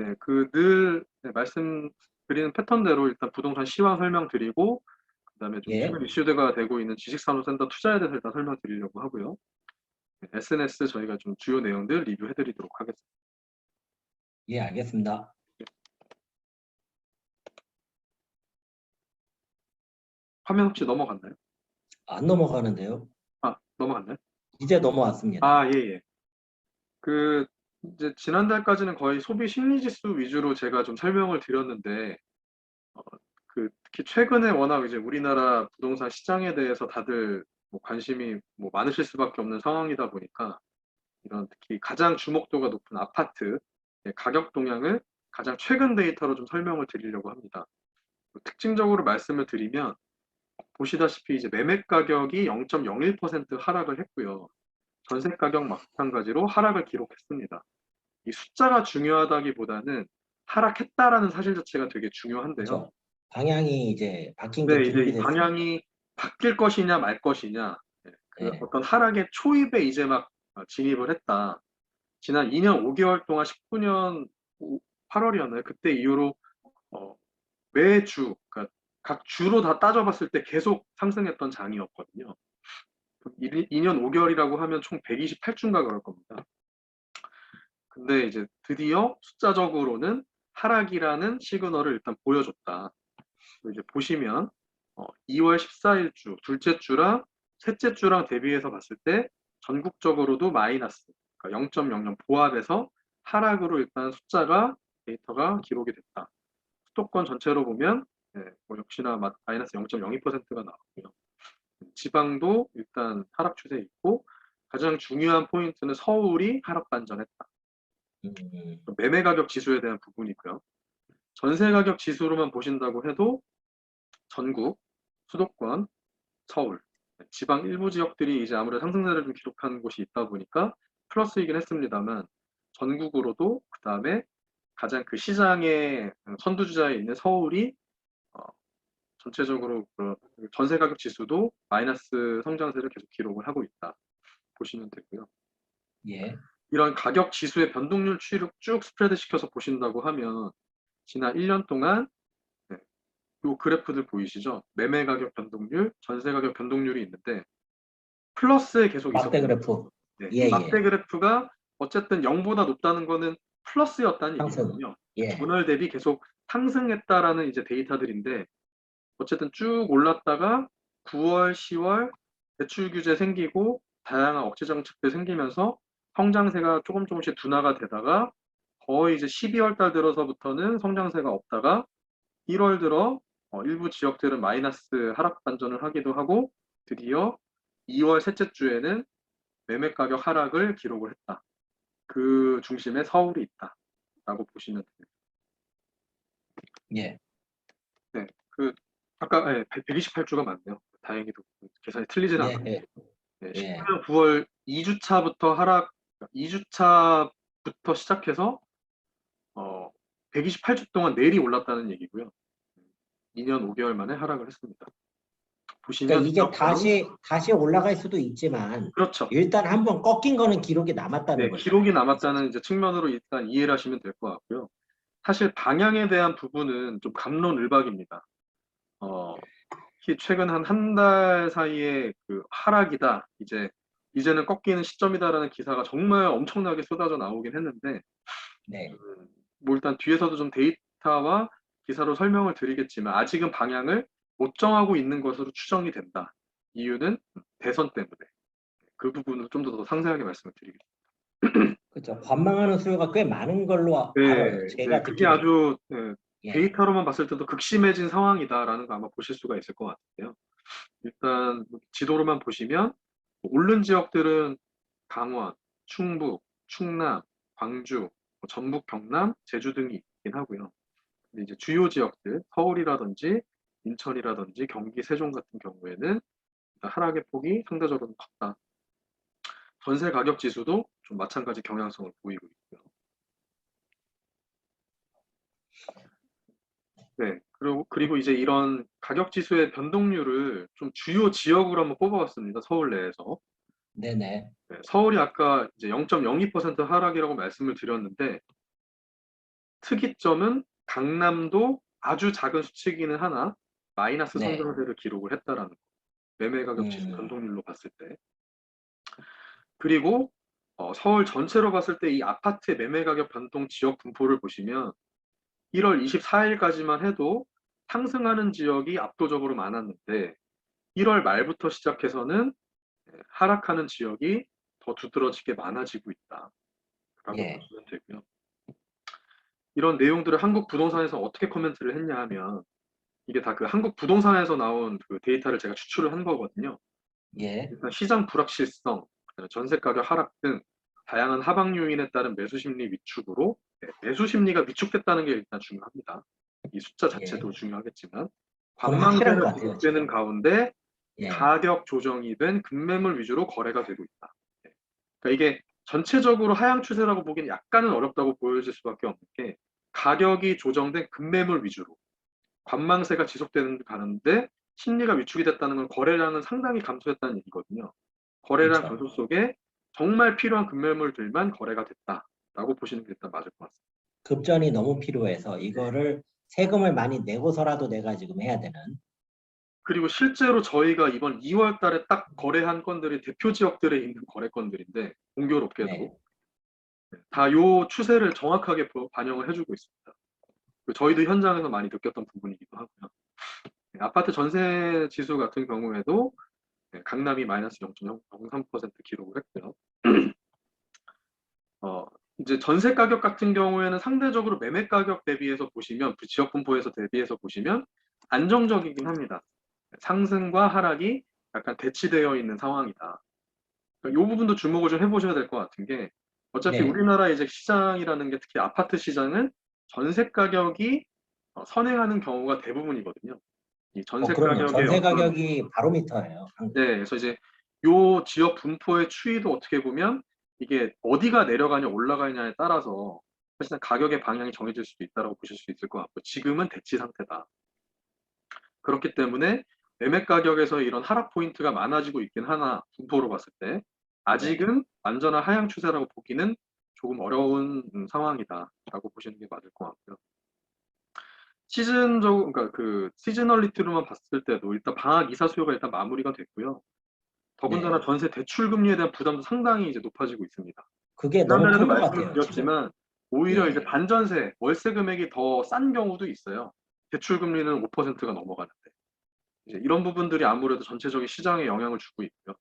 네, 늘 말씀드리는 패턴대로 일단 부동산 시황 설명드리고, 그다음에 좀 예, 최근 이슈가 되고 있는 지식산업센터 투자에 대해서 일단 설명드리려고 하고요. 네, SNS 저희가 좀 주요 내용들 리뷰해드리도록 하겠습니다. 예, 알겠습니다. 화면 혹시 넘어갔나요? 안 넘어가는데요. 아, 넘어갔나요? 이제 넘어왔습니다. 아, 예, 예. 그 이제 지난달까지는 거의 소비 심리 지수 위주로 제가 좀 설명을 드렸는데, 어, 특히 최근에 워낙 이제 우리나라 부동산 시장에 대해서 다들 뭐 관심이 뭐 많으실 수밖에 없는 상황이다 보니까, 이런 특히 가장 주목도가 높은 아파트 가격 동향을 가장 최근 데이터로 좀 설명을 드리려고 합니다. 특징적으로 말씀을 드리면, 보시다시피 이제 매매 가격이 0.01% 하락을 했고요. 전세 가격 마찬가지로 하락을 기록했습니다. 이 숫자가 중요하다기보다는 하락했다라는 사실 자체가 되게 중요한데요. 그렇죠. 방향이 이제 바뀐 게 네, 이제 기록이 이 됐습니다. 방향이 바뀔 것이냐 말 것이냐, 그 예, 어떤 하락의 초입에 이제 막 진입을 했다. 지난 2년 5개월 동안 19년 8월이었나요? 그때 이후로 어, 매주, 그러니까 각 주로 다 따져봤을 때 계속 상승했던 장이었거든요. 2년 5개월이라고 하면 총 128주인가 그럴 겁니다. 근데 이제 드디어 숫자적으로는 하락이라는 시그널을 일단 보여줬다. 이제 보시면 2월 14일 주, 둘째 주랑 셋째 주랑 대비해서 봤을 때 전국적으로도 마이너스, 그러니까 0.00 보합에서 하락으로 일단 데이터가 기록이 됐다. 수도권 전체로 보면 뭐 역시나 마이너스 0.02%가 나왔고요. 지방도 일단 하락 추세에 있고, 가장 중요한 포인트는 서울이 하락 반전했다. 음, 매매 가격 지수에 대한 부분이고요. 전세 가격 지수로만 보신다고 해도 전국, 수도권, 서울, 지방 일부 지역들이 이제 아무래도 상승세를 좀 기록한 곳이 있다 보니까 플러스이긴 했습니다만, 전국으로도 그 다음에 가장 그 시장의 선두주자에 있는 서울이 어, 전체적으로 그 전세 가격 지수도 마이너스 성장세를 계속 기록을 하고 있다 보시면 되고요. 예, 이런 가격 지수의 변동률 추이를 쭉 스프레드 시켜서 보신다고 하면, 지난 1년 동안 이 그래프들 보이시죠? 매매 가격 변동률, 전세 가격 변동률이 있는데 플러스에 계속 막대 있었거든요. 그래프. 네, 예, 이 예, 막대 그래프가 어쨌든 0보다 높다는 거는 플러스였다는 상승. 얘기거든요. 예, 분월 대비 계속 상승했다라는 이제 데이터들인데, 어쨌든 쭉 올랐다가 9월, 10월 대출 규제 생기고 다양한 억제 정책들 생기면서 성장세가 조금씩 둔화가 되다가 거의 이제 12월 달 들어서부터는 성장세가 없다가 1월 들어 일부 지역들은 마이너스 하락 반전을 하기도 하고, 드디어 2월 셋째 주에는 매매 가격 하락을 기록을 했다. 그 중심에 서울이 있다라고 보시면 됩니다. 예, 네, 아까 128주가 맞네요. 다행히도 계산이 틀리지는 예, 않았네요. 예, 네, 예. 19년 9월 2주차부터 2주차부터 시작해서 128주 동안 내리 올랐다는 얘기고요. 2년 5개월 만에 하락을 했습니다. 보시면 그러니까 이게 지역별로. 다시 올라갈 수도 있지만 그렇죠. 일단 한번 꺾인 거는 기록이 남았다는 네, 기록이 거잖아요. 남았다는 이제 측면으로 일단 이해를 하시면 될 것 같고요. 사실 방향에 대한 부분은 좀 갑론을박입니다. 어, 특히 최근 한 달 사이에 그 하락이다, 이제는 꺾이는 시점이다라는 기사가 정말 엄청나게 쏟아져 나오긴 했는데, 네, 뭐 일단 뒤에서도 좀 데이터와 기사로 설명을 드리겠지만 아직은 방향을 못 정하고 있는 것으로 추정이 된다. 이유는 대선 때문에. 그 부분을 좀 더 상세하게 말씀을 드리겠습니다. 그렇죠. 관망하는 수요가 꽤 많은 걸로 알아요. 네, 네, 제가 그게 듣기로는. 아주 예, 데이터로만 봤을 때도 극심해진 상황이다라는 거 아마 보실 수가 있을 것 같은데요. 일단 지도로만 보시면 오른 지역들은 강원, 충북, 충남, 광주, 전북, 경남, 제주 등이 있긴 하고요. 근데 이제 주요 지역들, 서울이라든지 인천이라든지 경기, 세종 같은 경우에는 일단 하락의 폭이 상대적으로 컸다. 전세 가격 지수도 좀 마찬가지 경향성을 보이고 있고요. 네. 그리고 이제 이런 가격 지수의 변동률을 좀 주요 지역으로 한번 뽑아봤습니다. 서울 내에서. 네네. 네, 서울이 아까 이제 0.02% 하락이라고 말씀을 드렸는데, 특이점은 강남도 아주 작은 수치기는 하나 마이너스 네. 성장세를 기록을 했다라는 거. 매매 가격 지수 음, 변동률로 봤을 때. 그리고 서울 전체로 봤을 때 이 아파트의 매매 가격 변동 지역 분포를 보시면 1월 24일까지만 해도 상승하는 지역이 압도적으로 많았는데 1월 말부터 시작해서는 하락하는 지역이 더 두드러지게 많아지고 있다라고 예, 보시면 되고요. 이런 내용들을 한국 부동산에서 어떻게 코멘트를 했냐 하면 이게 다 그 한국 부동산에서 나온 그 데이터를 제가 추출을 한 거거든요. 예, 일단 시장 불확실성, 전세 가격 하락 등 다양한 하방 요인에 따른 매수 심리 위축으로 매수 심리가 위축됐다는 게 일단 중요합니다. 이 숫자 예. 자체도 중요하겠지만 그건 확실한 것 관망세가 같아요, 지속되는 지금. 가운데 예, 가격 조정이 된 급매물 위주로 거래가 되고 있다. 그러니까 이게 전체적으로 하향 추세라고 보기는 약간은 어렵다고 보여질 수밖에 없는 게 가격이 조정된 급매물 위주로 관망세가 지속되는 가는데 심리가 위축이 됐다는 건 거래량은 상당히 감소했다는 얘기거든요. 거래량 그렇죠. 감소 속에 정말 필요한 급매물들만 거래가 됐다라고 보시는 게 일단 맞을 것 같습니다. 급전이 너무 필요해서 이거를 세금을 많이 내고서라도 내가 지금 해야 되는. 그리고 실제로 저희가 이번 2월 달에 딱 거래한 건들이 대표 지역들에 있는 거래건들인데 네, 공교롭게도 다 요 추세를 정확하게 반영을 해주고 있습니다. 저희도 현장에서 많이 느꼈던 부분이기도 하고요. 아파트 전세 지수 같은 경우에도 강남이 마이너스 0.03% 기록을 했고요. 어, 이제 전세 가격 같은 경우에는 상대적으로 매매 가격 대비해서 보시면, 그 지역 분포에서 대비해서 보시면 안정적이긴 합니다. 상승과 하락이 약간 대치되어 있는 상황이다. 그러니까 이 부분도 주목을 좀 해보셔야 될 것 같은 게, 어차피 네. 우리나라 이제 시장이라는 게 특히 아파트 시장은 전세 가격이 선행하는 경우가 대부분이거든요. 이 전세 그럼요. 가격의 전세 어떤 가격이 바로미터예요, 한국. 네, 그래서 이제 요 지역 분포의 추이도 어떻게 보면 이게 어디가 내려가냐 올라가냐에 따라서 사실은 가격의 방향이 정해질 수도 있다고 보실 수 있을 것 같고 지금은 대치 상태다. 그렇기 때문에 매매 가격에서 이런 하락 포인트가 많아지고 있긴 하나 분포로 봤을 때 네, 아직은 완전한 하향 추세라고 보기는 조금 어려운 상황이다라고 보시는 게 맞을 것 같고요. 그러니까 그 시즈널리티로만 봤을 때도 일단 방학 이사 수요가 일단 마무리가 됐고요. 네. 더군다나 전세 대출 금리에 대한 부담도 상당히 이제 높아지고 있습니다. 그게 너무 지난달에도 큰 것 말씀을 같아요, 지금. 드렸지만 오히려 이제 예. 반전세, 월세 금액이 더 싼 경우도 있어요. 대출 금리는 5%가 넘어가는데 이제 이런 부분들이 아무래도 전체적인 시장에 영향을 주고 있고요.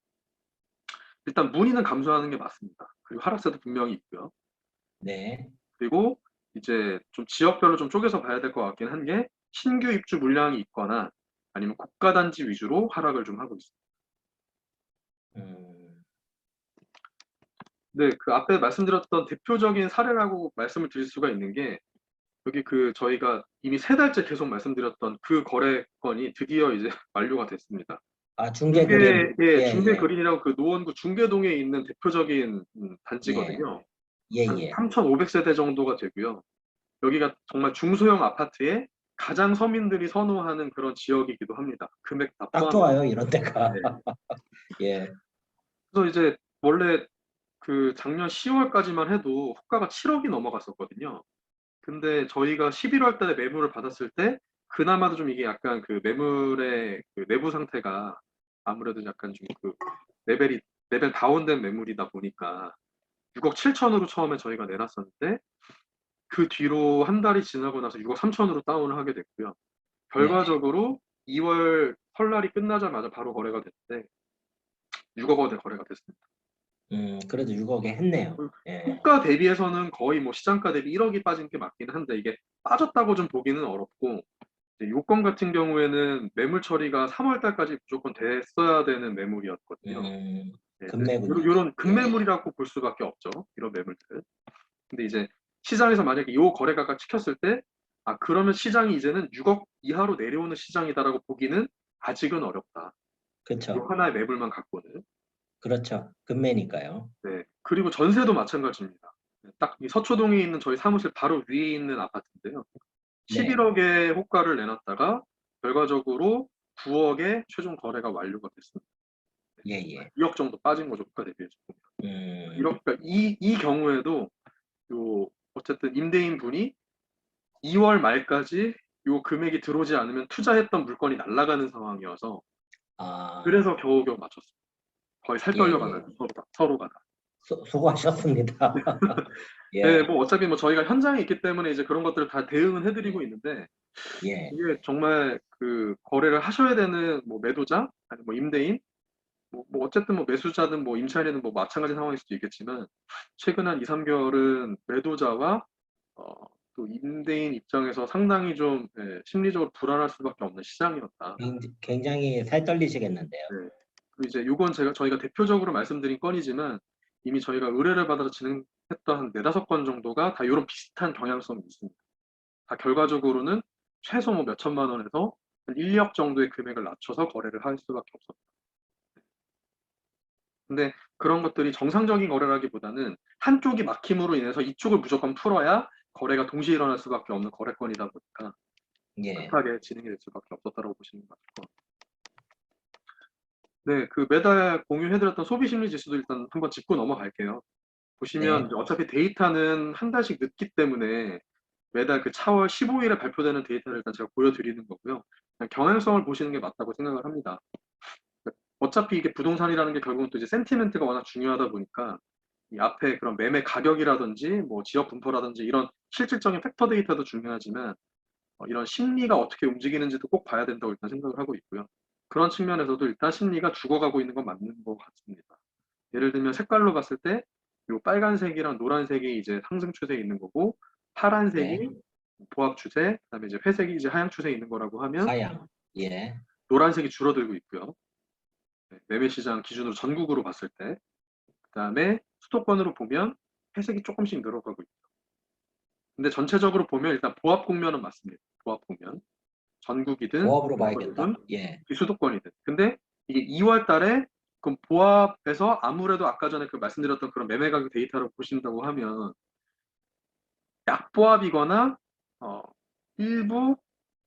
일단 문의는 감소하는 게 맞습니다. 그리고 하락세도 분명히 있고요. 네. 그리고 이제 좀 지역별로 좀 쪼개서 봐야 될 것 같긴 한 게 신규 입주 물량이 있거나 아니면 고가 단지 위주로 하락을 좀 하고 있습니다. 음, 네, 그 앞에 말씀드렸던 대표적인 사례라고 말씀을 드릴 수가 있는 게 여기 그 저희가 이미 3달째 계속 말씀드렸던 그 거래건이 드디어 이제 만료가 됐습니다. 중계 그림. 예, 중계 예, 그린이라고 그 노원구 중계동에 있는 대표적인 예, 단지거든요. 예, 한 예. 3,500세대 정도가 되고요. 여기가 정말 중소형 아파트에 가장 서민들이 선호하는 그런 지역이기도 합니다. 금액 다 딱 포함해서. 좋아요, 이런 데가. 네. 예, 그래서 이제 원래 그 작년 10월까지만 해도 호가가 7억이 넘어갔었거든요. 근데 저희가 11월 달에 매물을 받았을 때 그나마도 좀 이게 약간 그 매물의 그 내부 상태가 아무래도 약간 좀 그 레벨이 레벨 다운된 매물이다 보니까 6억 7천으로 처음에 저희가 내놨었는데 그 뒤로 한 달이 지나고 나서 6억 3천으로 다운을 하게 됐고요. 네. 결과적으로 2월 설날이 끝나자마자 바로 거래가 됐는데 6억 원에 거래가 됐습니다. 그래도 6억에 했네요. 그 예, 호가 대비해서는 거의 뭐 시장가 대비 1억이 빠진 게 맞기는 한데 이게 빠졌다고 좀 보기는 어렵고 요건 같은 경우에는 매물 처리가 3월 달까지 무조건 됐어야 되는 매물이었거든요. 네, 그래서 금매군요. 이런 예, 급매물이라고 볼 수밖에 없죠. 이런 매물들. 근데 이제 시장에서 만약에 요 거래가가 찍혔을 때, 아, 그러면 시장이 이제는 6억 이하로 내려오는 시장이다라고 보기는 아직은 어렵다. 요 그렇죠. 하나의 매물만 갖고는. 그렇죠. 금매니까요. 네. 그리고 전세도 마찬가지입니다. 딱 이 서초동에 있는 저희 사무실 바로 위에 있는 아파트인데요. 네, 11억에 호가를 내놨다가 결과적으로 9억에 최종 거래가 완료가 됐습니다. 예, 예. 2억 정도 빠진 거죠, 호가 대비해서 보면. 음, 이렇게 이 경우에도 요 어쨌든 임대인 분이 2월 말까지 요 금액이 들어오지 않으면 투자했던 물건이 날아가는 상황이어서 아, 그래서 겨우겨우 맞췄어요. 거의 살 예, 예. 떨려가는 서로가 다. 수고하셨습니다. 네, 예, 뭐 어차피 뭐 저희가 현장에 있기 때문에 이제 그런 것들을 다 대응은 해드리고 있는데 예, 이게 정말 그 거래를 하셔야 되는 뭐 매도자 아니 뭐 임대인 뭐 어쨌든 뭐 매수자든 뭐 임차인이든 뭐 마찬가지 상황일 수도 있겠지만 최근 한 2, 3개월은 매도자와 또 임대인 입장에서 상당히 좀 심리적으로 불안할 수밖에 없는 시장이었다. 굉장히 살 떨리시겠는데요. 네. 그리고 이제 요건 저희가 대표적으로 말씀드린 건이지만 이미 저희가 의뢰를 받아서 진행했던 한 4-5건 정도가 다 이런 비슷한 경향성이 있습니다. 다 결과적으로는 최소 뭐 몇천만 원에서 한 1, 2억 정도의 금액을 낮춰서 거래를 할 수밖에 없었다. 근데 그런 것들이 정상적인 거래라기보다는 한쪽이 막힘으로 인해서 이쪽을 무조건 풀어야 거래가 동시에 일어날 수밖에 없는 거래건이다 보니까 예, 급하게 진행이 될 수밖에 없었다고 보시는 것 같고. 네, 그 매달 공유해드렸던 소비심리 지수도 일단 한번 짚고 넘어갈게요. 보시면 네, 이제 어차피 데이터는 한 달씩 늦기 때문에 매달 그 차월 15일에 발표되는 데이터를 일단 제가 보여드리는 거고요. 그냥 경향성을 보시는 게 맞다고 생각을 합니다. 어차피 이게 부동산이라는 게 결국은 또 이제 센티멘트가 워낙 중요하다 보니까 이 앞에 그런 매매 가격이라든지 뭐 지역 분포라든지 이런 실질적인 팩터 데이터도 중요하지만 이런 심리가 어떻게 움직이는지도 꼭 봐야 된다고 일단 생각을 하고 있고요. 그런 측면에서도 일단 심리가 죽어가고 있는 건 맞는 것 같습니다. 예를 들면 색깔로 봤을 때 요 빨간색이랑 노란색이 이제 상승 추세에 있는 거고 네, 파란색이 보합 추세, 그다음에 이제 회색이 이제 하향 추세에 있는 거라고 하면 하향. 예, 노란색이 줄어들고 있고요. 네, 매매 시장 기준으로 전국으로 봤을 때, 그다음에 수도권으로 보면 회색이 조금씩 늘어가고 있죠. 근데 전체적으로 보면 일단 보합 국면은 맞습니다. 보합 국면. 전국이든 보합으로 수도권이든 봐야겠다. 예, 비수도권이든. 근데 이게 2월 달에 그럼 보합에서 아무래도 아까 전에 그 말씀드렸던 그런 매매 가격 데이터를 보신다고 하면 약보합이거나 어, 일부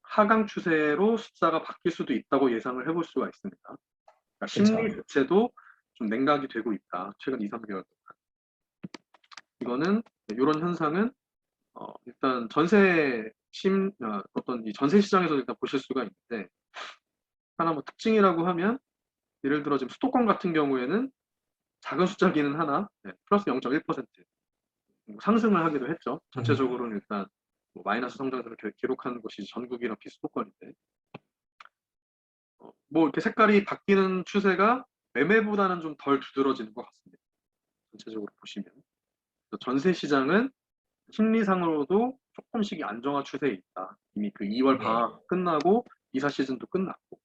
하강 추세로 숫자가 바뀔 수도 있다고 예상을 해볼 수가 있습니다. 그러니까 심리 그렇죠. 자체도 좀 냉각이 되고 있다. 최근 2, 3개월 동안. 이거는 이런 현상은 일단 어떤 이 전세 시장에서 일단 보실 수가 있는데 하나 뭐 특징이라고 하면 예를 들어 지금 수도권 같은 경우에는 작은 숫자기는 하나 플러스 0.1% 상승을 하기도 했죠. 음, 전체적으로는 일단 뭐 마이너스 성장세를 기록하는 것이 전국이랑 비수도권인데 뭐 이렇게 색깔이 바뀌는 추세가 매매보다는 좀 덜 두드러지는 것 같습니다. 전체적으로 보시면 전세 시장은 심리상으로도 조금씩 안정화 추세에 있다. 이미 그 2월 예. 방학 끝나고 이사 시즌도 끝났고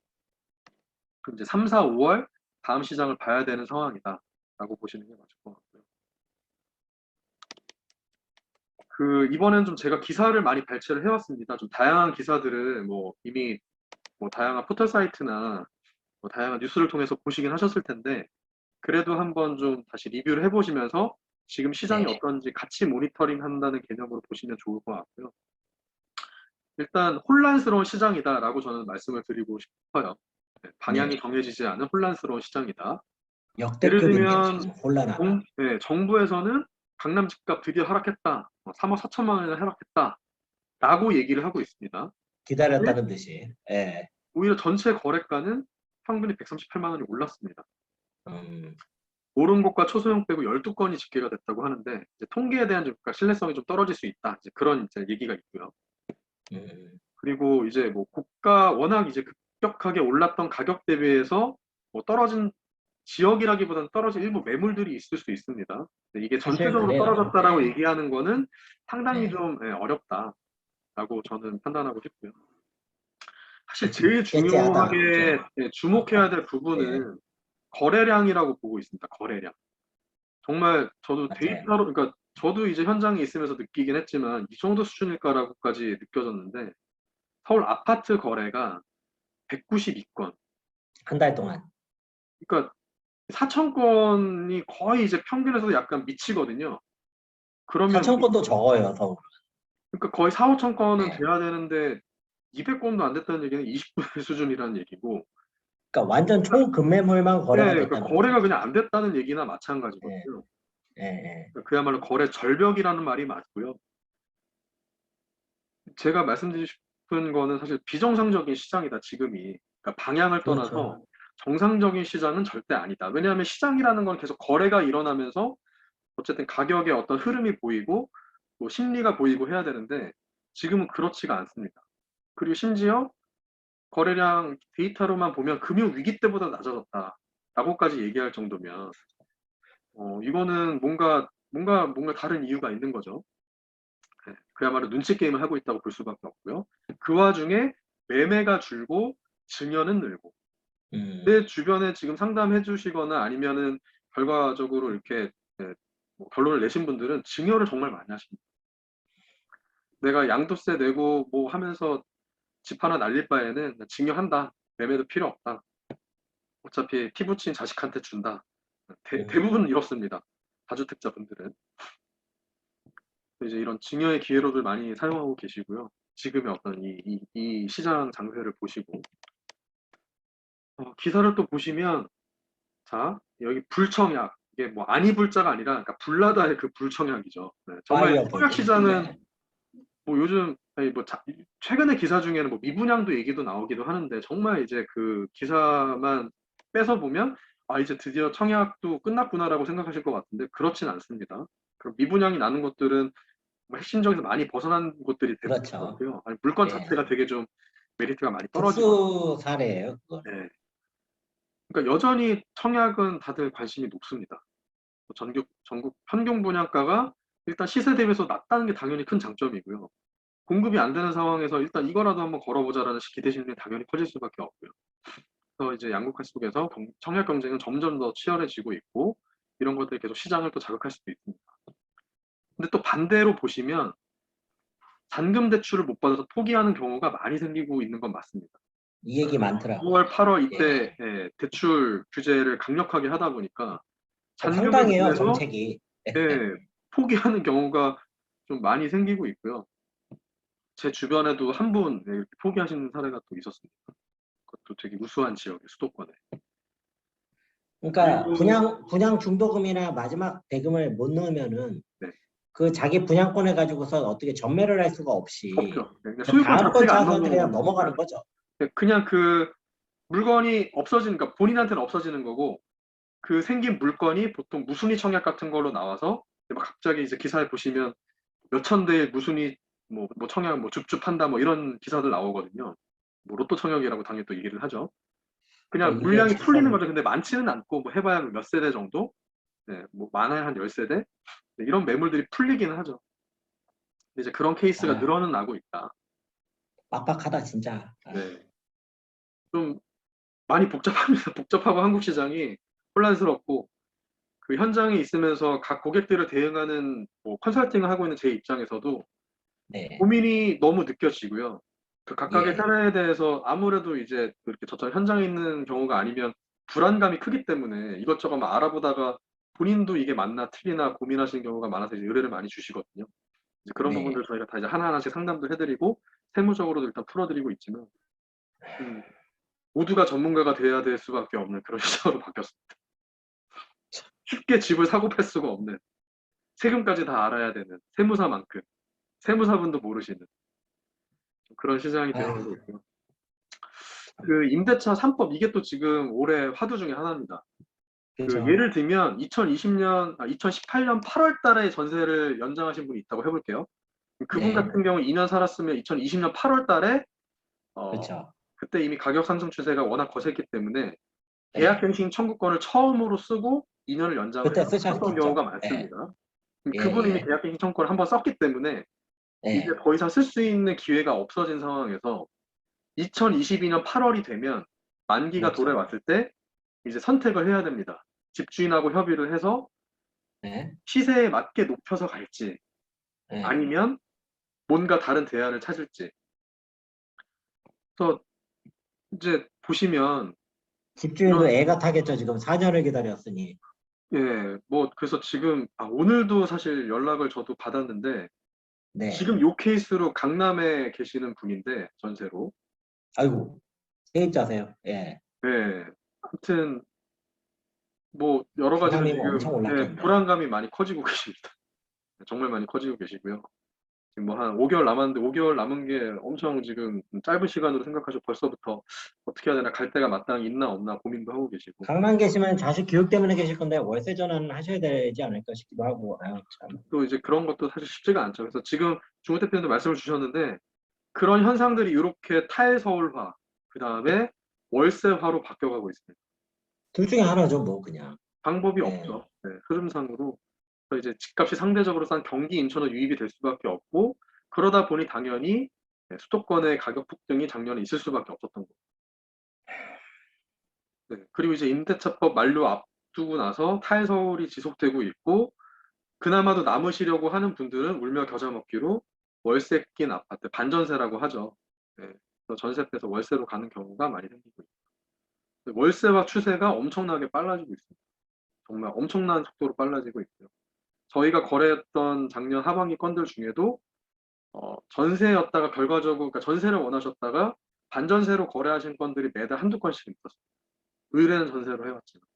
그럼 이제 3, 4, 5월 다음 시장을 봐야 되는 상황이다라고 보시는 게 맞을 것 같고요. 그 이번엔 좀 제가 기사를 많이 발췌를 해왔습니다. 좀 다양한 기사들을 뭐 이미 뭐 다양한 포털 사이트나 뭐 다양한 뉴스를 통해서 보시긴 하셨을 텐데 그래도 한번 좀 다시 리뷰를 해보시면서 지금 시장이 네, 어떤지 같이 모니터링 한다는 개념으로 보시면 좋을 것 같고요. 일단 혼란스러운 시장이다라고 저는 말씀을 드리고 싶어요. 방향이 네네. 정해지지 않은 혼란스러운 시장이다. 예를 역대급인데요, 들면 지금 혼란하다. 정부에서는 강남 집값 드디어 하락했다. 3억 4천만 원이나 하락했다라고 얘기를 하고 있습니다. 근데 기다렸다는 듯이. 예. 오히려 전체 거래가는 평균이 138만 원이 올랐습니다. 음, 오른 곳과 초소형 빼고 12건이 집계가 됐다고 하는데 이제 통계에 대한 신뢰성이 좀 떨어질 수 있다. 이제 그런 이제 얘기가 있고요. 음, 그리고 이제 뭐 고가 워낙 이제 급격하게 올랐던 가격 대비해서 뭐 떨어진 지역이라기보다는 떨어진 일부 매물들이 있을 수 있습니다. 이게 사실 전체적으로 그래요. 떨어졌다라고 예, 얘기하는 거는 상당히 예. 좀 어렵다라고 저는 판단하고 싶고요. 사실 제일 째째하다. 중요하게 그죠? 주목해야 될 예, 부분은 거래량이라고 보고 있습니다. 거래량. 정말 저도 맞아요. 데이터로 그러니까 저도 이제 현장에 있으면서 느끼긴 했지만 이 정도 수준일까라고까지 느껴졌는데 서울 아파트 거래가 192건. 한 달 동안. 그러니까 4천 건이 거의 이제 평균에서 약간 미치거든요. 그러면 4천 건도 적어요, 서울. 그러니까 거의 4, 5천 건은 예. 돼야 되는데 200건도 안 됐다는 얘기는 20분의 수준이라는 얘기고 그러니까 완전 총급매물만 거래가 그러니까 됐다는 거래가 거잖아요. 그냥 안 됐다는 얘기나 예, 마찬가지거든요. 예, 예. 그야말로 거래 절벽이라는 말이 맞고요. 제가 말씀드리고 싶은 거는 사실 비정상적인 시장이다, 지금이. 그러니까 방향을 떠나서 그렇죠. 정상적인 시장은 절대 아니다. 왜냐하면 시장이라는 건 계속 거래가 일어나면서 어쨌든 가격의 어떤 흐름이 보이고 또 심리가 보이고 해야 되는데 지금은 그렇지가 않습니다. 그리고 심지어 거래량 데이터로만 보면 금융 위기 때보다 낮아졌다라고까지 얘기할 정도면 이거는 뭔가 다른 이유가 있는 거죠. 네, 그야말로 눈치 게임을 하고 있다고 볼 수밖에 없고요. 그 와중에 매매가 줄고 증여는 늘고 내 주변에 지금 상담해 주시거나 아니면은 결과적으로 이렇게 네, 뭐 결론을 내신 분들은 증여를 정말 많이 하십니다. 내가 양도세 내고 뭐 하면서 집 하나 날릴 바에는 증여한다. 매매도 필요 없다. 어차피 피 붙인 자식한테 준다. 대부분 이렇습니다. 다주택자분들은. 이제 이런 증여의 기회로들 많이 사용하고 계시고요. 지금의 어떤 이 시장 장세를 보시고 기사를 또 보시면 자 여기 불청약 이게 뭐 아니 불자가 아니라 그러니까 불나다의 그 불청약이죠. 네, 정말 파이어볼. 청약 시장은 네. 뭐 요즘 아니 뭐 최근의 기사 중에는 뭐 미분양도 얘기도 나오기도 하는데 정말 이제 그 기사만 빼서 보면 아 이제 드디어 청약도 끝났구나라고 생각하실 것 같은데 그렇진 않습니다. 그럼 미분양이 나는 것들은 뭐 핵심적에서 많이 벗어난 곳들이 대부분인 것 그렇죠. 같고요. 아니, 물건 예. 자체가 되게 좀 메리트가 많이 떨어지거나. 특수 사례예요, 그거는. 네. 그러니까 여전히 청약은 다들 관심이 높습니다. 뭐 전국 평균 분양가가 일단 시세 대비해서 낮다는 게 당연히 큰 장점이고요. 공급이 안 되는 상황에서 일단 이거라도 한번 걸어보자라는 기대 심리는 당연히 커질 수밖에 없고요. 그래서 이제 양극화 속에서 청약 경쟁은 점점 더 치열해지고 있고 이런 것들이 계속 시장을 또 자극할 수도 있습니다. 근데 또 반대로 보시면 잔금 대출을 못 받아서 포기하는 경우가 많이 생기고 있는 건 맞습니다. 이 얘기 많더라고요. 9월, 8월 예. 이때 대출 규제를 강력하게 하다 보니까 잔금을 못 황당해요, 내서 정책이. 포기하는 경우가 좀 많이 생기고 있고요. 제 주변에도 한 분 이렇게 포기하시는 사례가 또 있었습니다. 그것도 되게 우수한 지역의 수도권에. 그러니까 그리고 분양 중도금이나 마지막 대금을 못 넣으면은 네, 그 자기 분양권을 가지고서 어떻게 전매를 할 수가 없이 없죠. 네, 그러니까 그 소유권 다음번 자체가 안 차선을 그냥 넘어가는 넘어오니까 거죠. 그냥 그 물건이 없어지는, 그러니까 본인한테는 없어지는 거고 그 생긴 물건이 보통 무순위 청약 같은 걸로 나와서 막 갑자기 이제 기사에 보시면 몇천 대의 무순위 뭐 청약 뭐 줍줍한다 뭐 이런 기사들 나오거든요. 뭐 로또 청약이라고 당연히 또 얘기를 하죠. 그냥 그러니까 이게 물량이 풀리는 참 거죠. 근데 많지는 않고 뭐 해봐야 몇 세대 정도, 네, 뭐 많아야 한 10세대 네, 이런 매물들이 풀리기는 하죠. 근데 이제 그런 케이스가 아, 늘어는 나고 있다. 빡빡하다 진짜. 네, 좀 많이 복잡합니다. 복잡하고 한국 시장이 혼란스럽고 그 현장에 있으면서 각 고객들을 대응하는 뭐 컨설팅을 하고 있는 제 입장에서도 네. 고민이 너무 느껴지고요. 그 각각의 예. 사례에 대해서 아무래도 이제 그렇게 저처럼 현장에 있는 경우가 아니면 불안감이 크기 때문에 이것저것 막 알아보다가 본인도 이게 맞나 틀리나 고민하시는 경우가 많아서 이제 의뢰를 많이 주시거든요. 이제 그런 네. 부분들 저희가 다 이제 하나하나씩 상담도 해드리고 세무적으로도 일단 풀어드리고 있지만 모두가 전문가가 돼야 될 수밖에 없는 그런 시장으로 바뀌었습니다. 쉽게 집을 사고 팔 수가 없는 세금까지 다 알아야 되는 세무사만큼 세무사분도 모르시는 그런 시장이 되어가고 아, 있고요. 그 임대차 3법 이게 또 지금 올해 화두 중에 하나입니다. 그 그죠. 예를 들면 2018년 8월 달에 전세를 연장하신 분이 있다고 해볼게요. 그분 네. 같은 경우 2년 살았으면 2020년 8월 달에 그렇죠. 그때 이미 가격 상승 추세가 워낙 거셌기 때문에 네. 계약갱신 청구권을 처음으로 쓰고 2년을 연장을 그때 했었던 경우가 쓰셨겠죠. 예. 많습니다. 예, 그분이 이미 예. 계약갱신 청구권을 한번 썼기 때문에 이제 예. 더 이상 쓸 수 있는 기회가 없어진 상황에서 2022년 8월이 되면 만기가 그렇죠. 돌아왔을 때 이제 선택을 해야 됩니다. 집주인하고 협의를 해서 예. 시세에 맞게 높여서 갈지 예. 아니면 뭔가 다른 대안을 찾을지. 그래서 이제 보시면 집주인도 이런 애가 타겠죠. 지금 4년을 기다렸으니. 예, 뭐 그래서 지금 오늘도 사실 연락을 저도 받았는데 네. 지금 요 케이스로 강남에 계시는 분인데 전세로 아이고. 세입자세요. 예. 예, 아무튼 뭐 여러 가지로 부담이 뭐 지금 엄청 예, 올랐겠네. 불안감이 많이 커지고 계십니다. 정말 많이 커지고 계시고요. 지금 뭐 한 5개월 남았는데 5개월 남은 게 엄청 지금 짧은 시간으로 생각하셔 벌써부터 어떻게 해야 되나 갈 데가 마땅히 있나 없나 고민도 하고 계시고 강남 계시면 자식 교육 때문에 계실 건데 월세 전환 하셔야 되지 않을까 싶기도 하고. 아유, 참. 또 이제 그런 것도 사실 쉽지가 않죠. 그래서 지금 중국 대표님도 말씀을 주셨는데 그런 현상들이 이렇게 탈서울화 그다음에 월세화로 바뀌어가고 있습니다. 둘 중에 하나죠, 뭐 그냥. 방법이 네. 없죠. 네, 흐름상으로. 그래서 이제 집값이 상대적으로 싼 경기 인천으로 유입이 될 수밖에 없고 그러다 보니 당연히 수도권의 가격 폭등이 작년에 있을 수밖에 없었던 거죠. 네, 그리고 이제 임대차법 만료 앞두고 나서 탈서울이 지속되고 있고 그나마도 남으시려고 하는 분들은 울며 겨자 먹기로 월세 낀 아파트, 반전세라고 하죠. 네, 그래서 전세 빼서 월세로 가는 경우가 많이 생기고 있습니다. 월세화 추세가 엄청나게 빨라지고 있습니다. 정말 엄청난 속도로 빨라지고 있고요. 저희가 거래했던 작년 하반기 건들 중에도 전세였다가 결과적으로 그러니까 전세를 원하셨다가 반전세로 거래하신 건들이 매달 한두 건씩 있었어요. 의뢰는 전세로 해왔지만.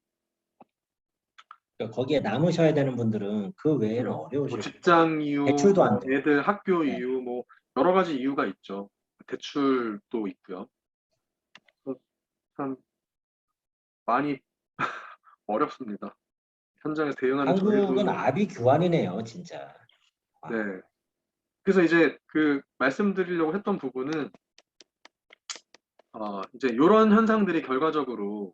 그러니까 거기에 남으셔야 되는 분들은 그 외에는 뭐 어려우실 거예요. 직장 이유, 대출도 안 뭐 되고. 애들 학교 네. 이유, 뭐 여러 가지 이유가 있죠. 대출도 있고요. 그래서 참 많이 어렵습니다. 현장에서 대응하는 한국은 저희도 아비규환이네요, 진짜. 와. 네. 그래서 이제 그 말씀드리려고 했던 부분은 이제 이런 현상들이 결과적으로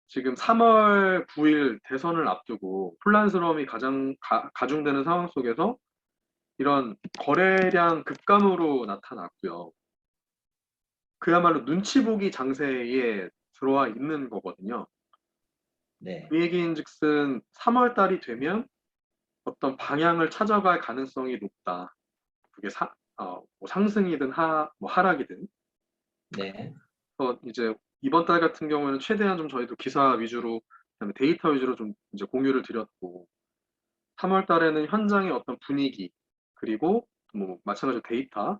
지금 3월 9일 대선을 앞두고 혼란스러움이 가장 가중되는 상황 속에서 이런 거래량 급감으로 나타났고요. 그야말로 눈치 보기 장세에 들어와 있는 거거든요. 네. 그 얘기인즉슨 3월 달이 되면 어떤 방향을 찾아갈 가능성이 높다. 그게 뭐 상승이든 뭐 하락이든. 네. 이제 이번 달 같은 경우에는 최대한 좀 저희도 기사 위주로 그다음에 데이터 위주로 좀 이제 공유를 드렸고 3월 달에는 현장의 어떤 분위기 그리고 뭐 마찬가지로 데이터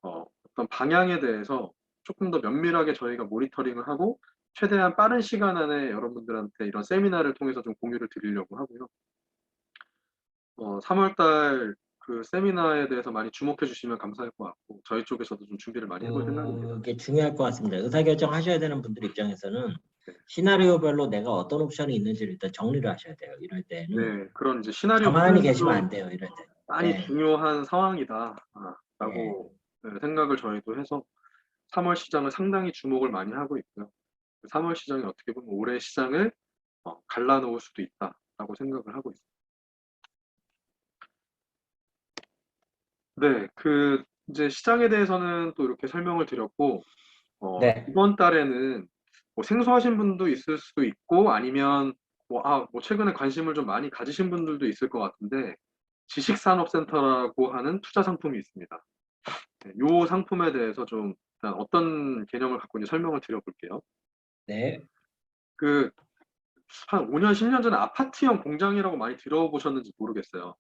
어떤 방향에 대해서 조금 더 면밀하게 저희가 모니터링을 하고 최대한 빠른 시간 안에 여러분들한테 이런 세미나를 통해서 좀 공유를 드리려고 하고요. 3월 달 그 세미나에 대해서 많이 주목해 주시면 감사할 것 같고 저희 쪽에서도 좀 준비를 많이 해볼 생각입니다. 그게 중요할 것 같습니다. 의사결정 하셔야 되는 분들 입장에서는 네. 시나리오별로 내가 어떤 옵션이 있는지를 일단 정리를 하셔야 돼요. 이럴 때는 네, 그런 이제 시나리오 가만히 계시면 플랜도 안 돼요. 이럴 때. 많이 네. 중요한 상황이다 네. 라고 생각을 저희도 해서 3월 시장을 상당히 주목을 많이 하고 있고요. 3월 시장이 어떻게 보면 올해 시장을 갈라놓을 수도 있다라고 생각을 하고 있습니다. 네, 그 이제 시장에 대해서는 또 이렇게 설명을 드렸고 네. 이번 달에는 뭐 생소하신 분도 있을 수도 있고 아니면 뭐 최근에 관심을 좀 많이 가지신 분들도 있을 것 같은데 지식산업센터라고 하는 투자 상품이 있습니다. 네, 이 상품에 대해서 좀 일단 어떤 개념을 갖고 있는지 설명을 드려볼게요. 네. 그 한 5년, 10년 전에 아파트형 공장이라고 많이 들어보셨는지 모르겠어요.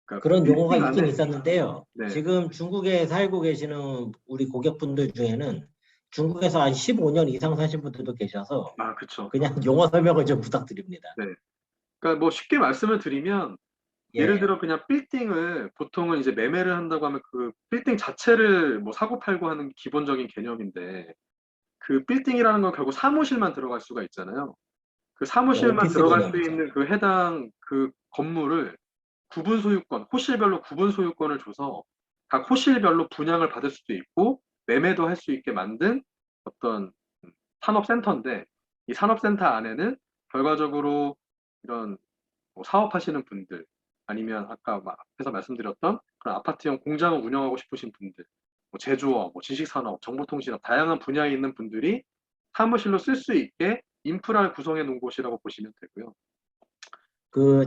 그러니까 그런 용어가 빌딩 있긴 안에 있었는데요. 네, 지금 중국에 살고 계시는 우리 고객분들 중에는 중국에서 한 15년 이상 사신 분들도 계셔서 그쵸. 그냥 용어 설명을 좀 부탁드립니다. 네. 그러니까 뭐 쉽게 말씀을 드리면 예를 예. 들어 그냥 빌딩을 보통은 이제 매매를 한다고 하면 그 빌딩 자체를 뭐 사고 팔고 하는 기본적인 개념인데 그 빌딩이라는 건 결국 사무실만 들어갈 수가 있잖아요. 그 사무실만 오피스 들어갈 수 개념이죠. 있는 그 해당 그 건물을 구분 소유권, 호실별로 구분 소유권을 줘서 각 호실별로 분양을 받을 수도 있고 매매도 할 수 있게 만든 어떤 산업센터인데 이 산업센터 안에는 결과적으로 이런 뭐 사업하시는 분들 아니면 아까 앞에서 말씀드렸던 그런 아파트형 공장을 운영하고 싶으신 분들 뭐 제조업, 뭐 지식산업, 정보통신업 다양한 분야에 있는 분들이 사무실로 쓸 수 있게 인프라를 구성해 놓은 곳이라고 보시면 되고요.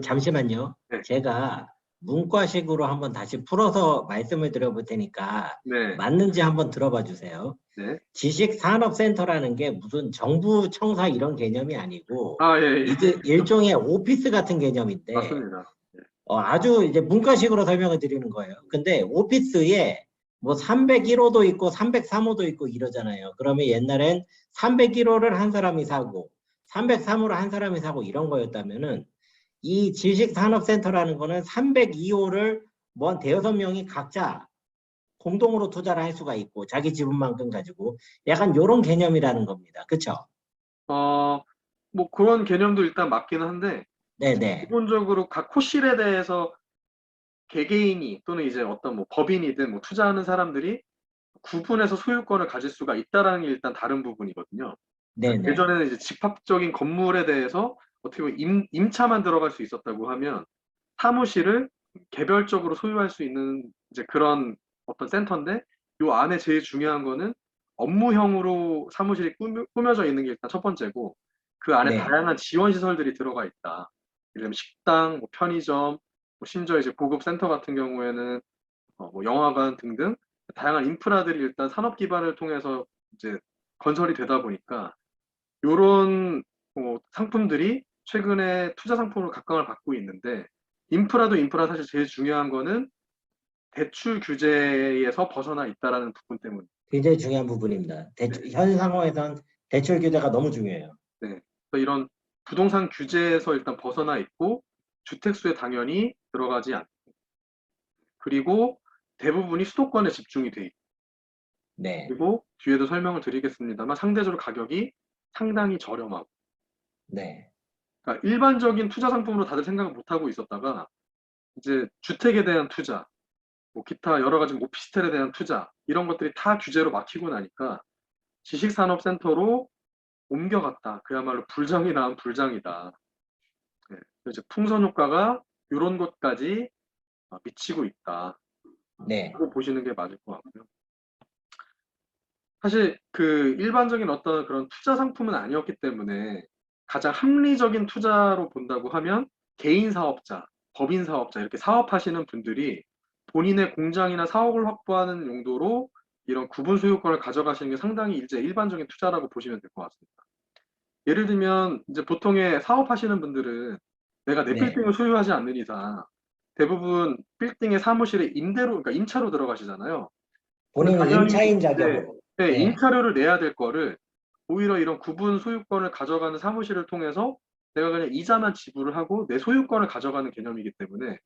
잠시만요. 네, 제가 문과식으로 한번 다시 풀어서 말씀을 드려볼 테니까 네, 맞는지 한번 들어봐 주세요. 네. 지식산업센터라는 게 무슨 정부 청사 이런 개념이 아니고 예, 예. 이게 일종의 오피스 같은 개념인데 맞습니다. 네, 아주 이제 문과식으로 설명을 드리는 거예요. 근데 오피스에 뭐 301호도 있고 303호도 있고 이러잖아요. 그러면 옛날엔 301호를 한 사람이 사고 303호를 한 사람이 사고 이런 거였다면은 이 지식산업센터라는 거는 302호를 뭐 대여섯 명이 각자 공동으로 투자를 할 수가 있고 자기 지분만큼 가지고 약간 이런 개념이라는 겁니다. 그렇죠? 뭐 그런 개념도 일단 맞기는 한데 네네. 기본적으로 각 코실에 대해서 개개인이 또는 이제 어떤 뭐 법인이든 뭐 투자하는 사람들이 구분해서 소유권을 가질 수가 있다라는 게 일단 다른 부분이거든요. 그러니까 네네. 예전에는 이제 집합적인 건물에 대해서 어떻게 보면 임차만 들어갈 수 있었다고 하면 사무실을 개별적으로 소유할 수 있는 이제 그런 어떤 센터인데 요 안에 제일 중요한 거는 업무형으로 사무실이 꾸며져 있는 게 일단 첫 번째고 그 안에 네. 다양한 지원 시설들이 들어가 있다. 예를 들면 식당, 뭐 편의점, 뭐 심지어 이제 고급 센터 같은 경우에는 뭐 영화관 등등 다양한 인프라들이 일단 산업 기반을 통해서 이제 건설이 되다 보니까 요런 상품들이 최근에 투자 상품으로 각광을 받고 있는데 인프라도 인프라 사실 제일 중요한 거는 대출 규제에서 벗어나 있다라는 부분 때문에 굉장히 중요한 부분입니다. 네, 현 상황에선 대출 규제가 너무 중요해요. 네. 그래서 이런 부동산 규제에서 일단 벗어나 있고 주택수에 당연히 들어가지 않고 그리고 대부분이 수도권에 집중이 돼 있고 네. 그리고 뒤에도 설명을 드리겠습니다만 상대적으로 가격이 상당히 저렴하고 네. 그러니까 일반적인 투자 상품으로 다들 생각을 못 하고 있었다가 이제 주택에 대한 투자, 뭐 기타 여러 가지 오피스텔에 대한 투자 이런 것들이 다 규제로 막히고 나니까 지식산업센터로 옮겨갔다. 그야말로 불장이 나은 불장이다. 네. 이제 풍선 효과가 이런 것까지 미치고 있다. 네. 라고 보시는 게 맞을 것 같고요. 사실 그 일반적인 어떤 그런 투자 상품은 아니었기 때문에 가장 합리적인 투자로 본다고 하면 개인 사업자, 법인 사업자 이렇게 사업하시는 분들이 본인의 공장이나 사업을 확보하는 용도로 이런 구분 소유권을 가져가시는 게 상당히 이제 일반적인 투자라고 보시면 될 것 같습니다. 예를 들면 이제 보통의 사업하시는 분들은 내가 내 네. 빌딩을 소유하지 않는 이상 대부분 빌딩의 사무실에 임대로, 그러니까 임차로 들어가시잖아요. 그러면 본인이 당연히 임차인 네, 자격으로. 네, 네. 임차료를 내야 될 거를 오히려 이런 구분 소유권을 가져가는 사무실을 통해서 내가 그냥 이자만 지불을 하고 내 소유권을 가져가는 개념이기 때문에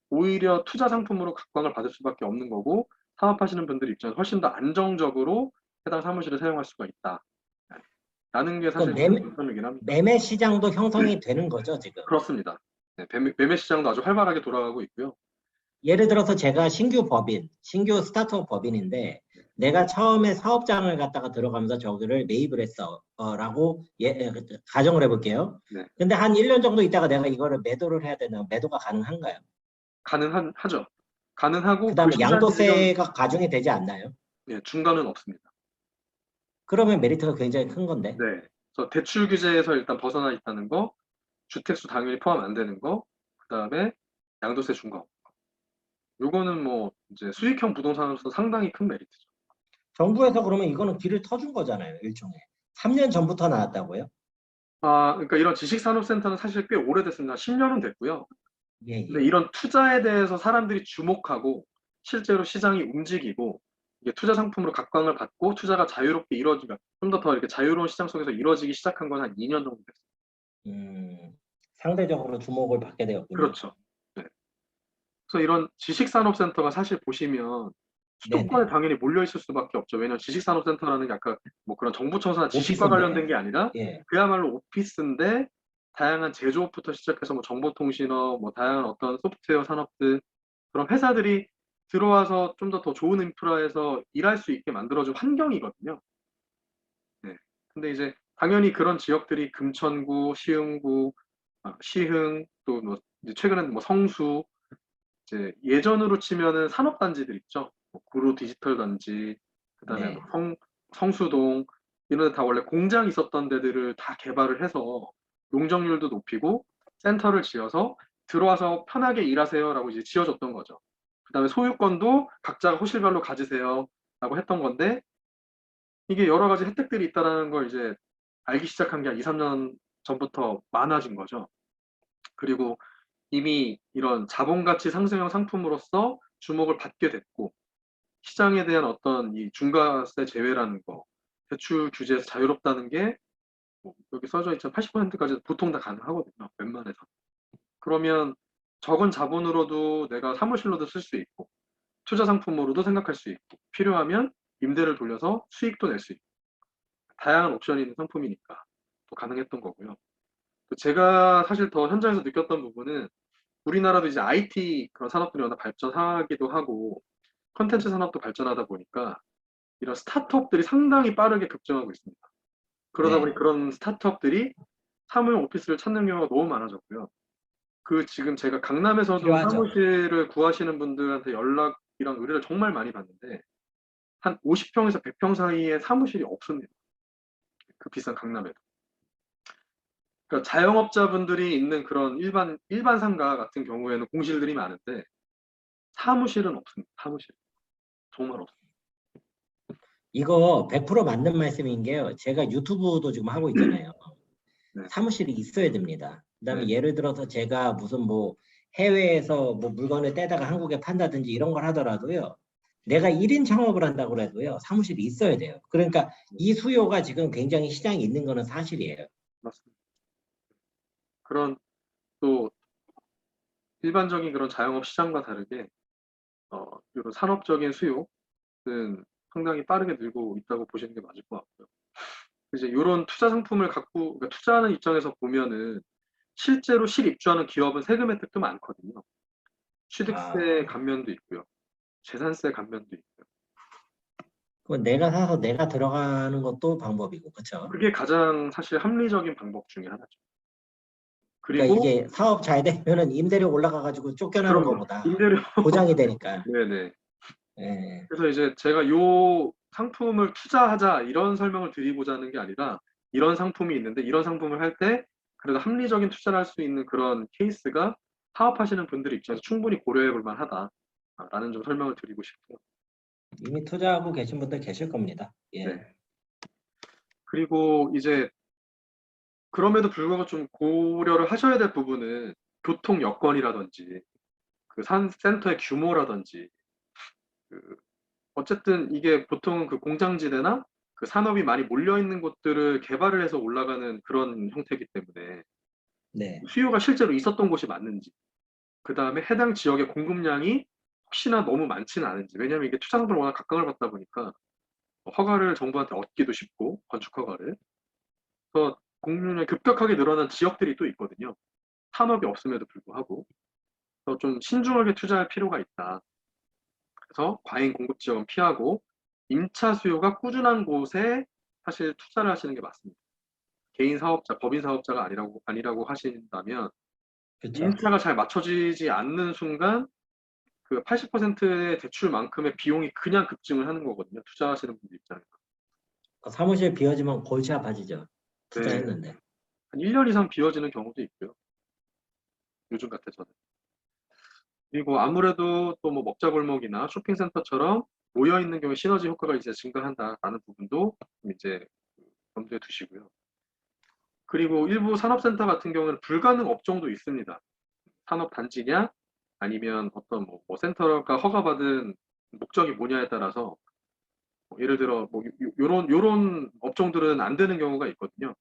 오히려 투자 상품으로 각광을 받을 수밖에 없는 거고 사업하시는 분들 입장에서 훨씬 더 안정적으로 해당 사무실을 사용할 수가 있다. 네, 라는 게 그 사실 장점이긴 합니다. 매매 시장도 형성이 되는 거죠, 지금. 그렇습니다. 네, 매매 시장도 아주 활발하게 돌아가고 있고요. 예를 들어서 제가 신규 법인, 신규 스타트업 법인인데 내가 처음에 사업장을 갖다가 들어가면서 저기를 매입을 했어. 라고 가정을 해볼게요. 네, 근데 한 1년 정도 있다가 내가 이거를 매도를 해야 되나 매도가 가능한가요? 가능하죠. 가능하고 그 그다음에 시장이 지금 양도세가 가중이 되지 않나요? 네, 중간은 없습니다. 그러면 메리트가 굉장히 큰 건데. 네. 그래서 대출 규제에서 일단 벗어나 있다는 거, 주택수 당연히 포함 안 되는 거, 그다음에 양도세 중과. 요거는 뭐 이제 수익형 부동산으로서 상당히 큰 메리트죠. 정부에서 그러면 이거는 길을 터준 거잖아요, 일종의. 3년 전부터 나왔다고요? 그러니까 이런 지식산업센터는 사실 꽤 오래됐습니다. 10년은 됐고요. 예, 근데 예. 이런 투자에 대해서 사람들이 주목하고 실제로 시장이 움직이고 이게 투자 상품으로 각광을 받고 투자가 자유롭게 이루어지면 좀 더 이렇게 자유로운 시장 속에서 이루어지기 시작한 건 한 2년 정도 됐어요. 상대적으로 주목을 받게 되었군요. 그렇죠. 네. 그래서 이런 지식산업센터가 사실 보시면 수도권에 네네. 당연히 몰려 있을 수밖에 없죠. 왜냐하면 지식산업센터라는 게 아까 뭐 그런 정보청사나 지식과 관련된 게 오피스인데, 아니라 예. 그야말로 오피스인데 다양한 제조업부터 시작해서 뭐 정보통신업, 뭐 다양한 어떤 소프트웨어 산업들 그런 회사들이 들어와서 좀 더 좋은 인프라에서 일할 수 있게 만들어준 환경이거든요. 네. 근데 이제 당연히 그런 지역들이 금천구, 시흥구, 시흥 또 뭐 최근에는 뭐 성수 이제 예전으로 치면은 산업단지들 있죠. 뭐 구로 디지털 단지, 그다음에 뭐 네. 성수동 이런 데 다 원래 공장 있었던 데들을 다 개발을 해서 용적률도 높이고 센터를 지어서 들어와서 편하게 일하세요라고 이제 지어줬던 거죠. 그다음에 소유권도 각자가 호실별로 가지세요라고 했던 건데 이게 여러 가지 혜택들이 있다라는 걸 이제 알기 시작한 게 한 2, 3년 전부터 많아진 거죠. 그리고 이미 이런 자본가치 상승형 상품으로서 주목을 받게 됐고 시장에 대한 어떤 이 중과세 제외라는 거, 대출 규제에서 자유롭다는 게 여기 써져 있죠. 80%까지 보통 다 가능하거든요. 웬만해서. 그러면 적은 자본으로도 내가 사무실로도 쓸 수 있고 투자 상품으로도 생각할 수 있고 필요하면 임대를 돌려서 수익도 낼 수 있고 다양한 옵션이 있는 상품이니까 또 가능했던 거고요. 또 제가 사실 더 현장에서 느꼈던 부분은 우리나라도 이제 IT 그런 산업들이 워낙 발전하기도 하고 컨텐츠 산업도 발전하다 보니까 이런 스타트업들이 상당히 빠르게 급증하고 있습니다. 그러다 보니 네, 그런 스타트업들이 사무용 오피스를 찾는 경우가 너무 많아졌고요. 그 지금 제가 강남에서도 필요하죠. 사무실을 구하시는 분들한테 연락이랑 의뢰를 정말 많이 받는데 한 50평에서 100평 사이에 사무실이 없습니다. 그 비싼 강남에도. 그러니까 자영업자분들이 있는 그런 일반 상가 같은 경우에는 공실들이 많은데 사무실은 없습니다. 사무실 정말 없습니다. 이거 100% 맞는 말씀인 게요. 제가 유튜브도 지금 하고 있잖아요. 네, 사무실이 있어야 됩니다. 그다음에 네, 예를 들어서 제가 무슨 뭐 해외에서 뭐 물건을 떼다가 한국에 판다든지 이런 걸 하더라도요. 내가 1인 창업을 한다고 해도요. 사무실이 있어야 돼요. 그러니까 이 수요가 지금 굉장히 시장에 있는 거는 사실이에요. 맞습니다. 그런 또 일반적인 그런 자영업 시장과 다르게 이런 산업적인 수요는 상당히 빠르게 늘고 있다고 보시는 게 맞을 것 같고요. 이제 이런 투자 상품을 갖고 그러니까 투자하는 입장에서 보면은 실제로 실입주하는 기업은 세금 혜택도 많거든요. 취득세 아, 감면도 있고요. 재산세 감면도 있고요. 그건 내가 사서 내가 들어가는 것도 방법이고, 그렇죠? 그게 가장 사실 합리적인 방법 중에 하나죠. 그러니까 그리고 이게 사업 잘 되면은 임대료 올라가가지고 쫓겨나는 그럼요. 것보다 임대료 보장이 되니까. 네네. 예, 그래서 이제 제가 요 상품을 투자하자 이런 설명을 드리고자 하는 게 아니라 이런 상품이 있는데 이런 상품을 할 때 그래도 합리적인 투자를 할 수 있는 그런 케이스가 사업하시는 분들 입장에서 충분히 고려해 볼 만하다라는 좀 설명을 드리고 싶고요. 이미 투자하고 계신 분들 계실 겁니다. 네. 예, 그리고 이제 그럼에도 불구하고 좀 고려를 하셔야 될 부분은 교통 여건이라든지 그 센터의 규모라든지 그 어쨌든 이게 보통 그 공장지대나 그 산업이 많이 몰려 있는 곳들을 개발을 해서 올라가는 그런 형태이기 때문에 네. 수요가 실제로 있었던 곳이 맞는지, 그 다음에 해당 지역의 공급량이 혹시나 너무 많지는 않은지, 왜냐하면 이게 투자상들 워낙 각광을 받다 보니까 허가를 정부한테 얻기도 쉽고 건축 허가를 그래서 공급량이 급격하게 늘어난 지역들이 또 있거든요. 산업이 없음에도 불구하고 그래서 좀 신중하게 투자할 필요가 있다. 그래서 과잉 공급 지역은 피하고 임차 수요가 꾸준한 곳에 사실 투자를 하시는 게 맞습니다. 개인 사업자, 법인 사업자가 아니라고 하신다면 그렇죠. 임차가 잘 맞춰지지 않는 순간 그 80%의 대출만큼의 비용이 그냥 급증을 하는 거거든요. 투자하시는 분들 입장에서. 사무실 비워지면 골치 아파지죠. 네. 투자했는데. 한 1년 이상 비워지는 경우도 있고요. 요즘 같아서는. 그리고 아무래도 또 뭐 먹자골목이나 쇼핑센터처럼 모여 있는 경우에 시너지 효과가 이제 증가한다라는 부분도 이제 염두에 두시고요. 그리고 일부 산업센터 같은 경우는 불가능 업종도 있습니다. 산업단지냐 아니면 어떤 뭐 센터가 허가받은 목적이 뭐냐에 따라서 뭐 예를 들어 뭐 요런 업종들은 안 되는 경우가 있거든요.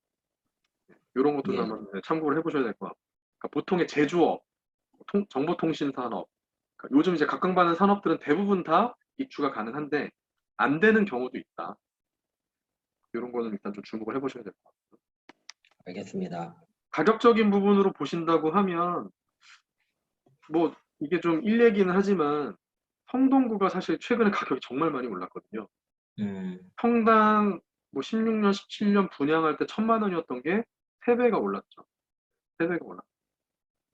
요런 것도 예. 한번 참고를 해보셔야 될 것 같고. 그러니까 보통의 제조업, 정보통신산업, 그러니까 요즘 이제 각광받는 산업들은 대부분 다 입주가 가능한데 안 되는 경우도 있다. 이런 거는 일단 좀 주목을 해보셔야 될 것 같아요. 알겠습니다. 가격적인 부분으로 보신다고 하면 뭐 이게 좀 일 얘기는 하지만 성동구가 사실 최근에 가격이 정말 많이 올랐거든요. 음, 평당 뭐 16년, 17년 분양할 때 1,000만 원이었던 게 3배가 올랐죠. 3배가 올랐죠.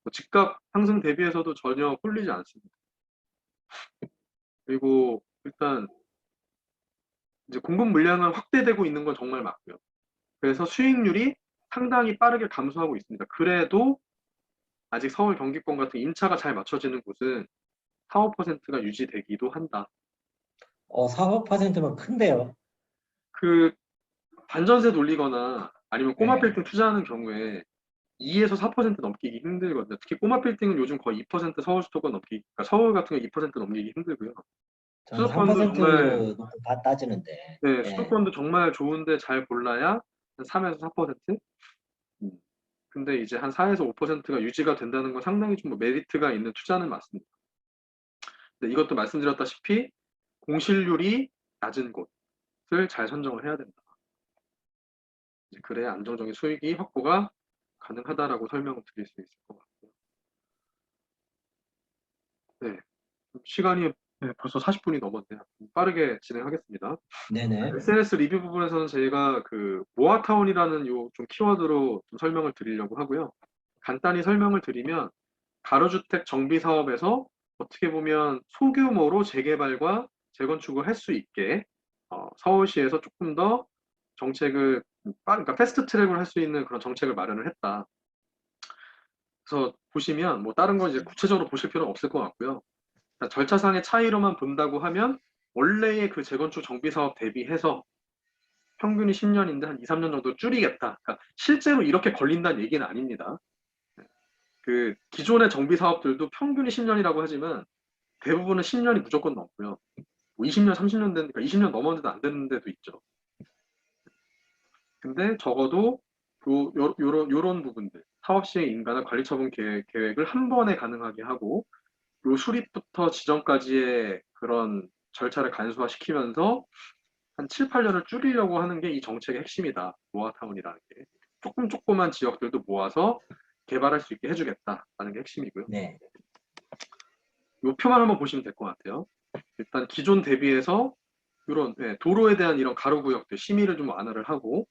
뭐 집값 상승 대비해서도 전혀 꿀리지 않습니다. 그리고 일단 이제 공급 물량은 확대되고 있는 건 정말 맞고요. 그래서 수익률이 상당히 빠르게 감소하고 있습니다. 그래도 아직 서울 경기권 같은 임차가 잘 맞춰지는 곳은 4, 5%가 유지되기도 한다. 4~5%면 큰데요. 그 반전세 돌리거나 아니면 꼬마 예. 빌딩 투자하는 경우에 2에서 4% 넘기기 힘들거든요. 특히 꼬마 빌딩은 요즘 거의 2% 서울 수도권 넘기기, 그러니까 서울 같은 게 2% 넘기기 힘들고요. 저는 수도권도 3% 정말, 놓고 따지는데. 네, 예. 수도권도 정말 좋은데 잘 골라야 한 3에서 4%? 음, 근데 이제 한 4에서 5%가 유지가 된다는 건 상당히 좀 메리트가 있는 투자는 맞습니다. 근데 이것도 말씀드렸다시피 공실률이 낮은 곳을 잘 선정을 해야 된다. 그래야 안정적인 수익이 확보가 가능하다라고 설명을 드릴 수 있을 것 같고요. 네, 시간이 벌써 40분이 넘었네요. 빠르게 진행하겠습니다. 네네. SNS 리뷰 부분에서는 저희가 그 모아타운이라는 요 좀 키워드로 좀 설명을 드리려고 하고요. 간단히 설명을 드리면 가로주택 정비 사업에서 어떻게 보면 소규모로 재개발과 재건축을 할 수 있게 서울시에서 조금 더 정책을 그러니까 패스트 트랙을 할 수 있는 그런 정책을 마련을 했다. 그래서 보시면 뭐 다른 건 이제 구체적으로 보실 필요는 없을 것 같고요. 절차상의 차이로만 본다고 하면 원래의 그 재건축 정비 사업 대비해서 평균이 10년인데 한 2, 3년 정도 줄이겠다. 그러니까 실제로 이렇게 걸린다는 얘기는 아닙니다. 그 기존의 정비 사업들도 평균이 10년이라고 하지만 대부분은 10년이 무조건 넘고요. 뭐 20년, 30년 되니까 20년 넘었는데도 안 되는 데도 있죠. 근데 적어도 요런 부분들, 사업 시행 인가나 관리 처분 계획을 한 번에 가능하게 하고 요 수립부터 지정까지의 그런 절차를 간소화시키면서 한 7, 8년을 줄이려고 하는 게 이 정책의 핵심이다. 모아타운이라는 게. 조그만 지역들도 모아서 개발할 수 있게 해주겠다라는 게 핵심이고요. 네. 이 표만 한번 보시면 될 것 같아요. 일단 기존 대비해서 이런 도로에 대한 이런 가로구역들 심의를 좀 완화를 하고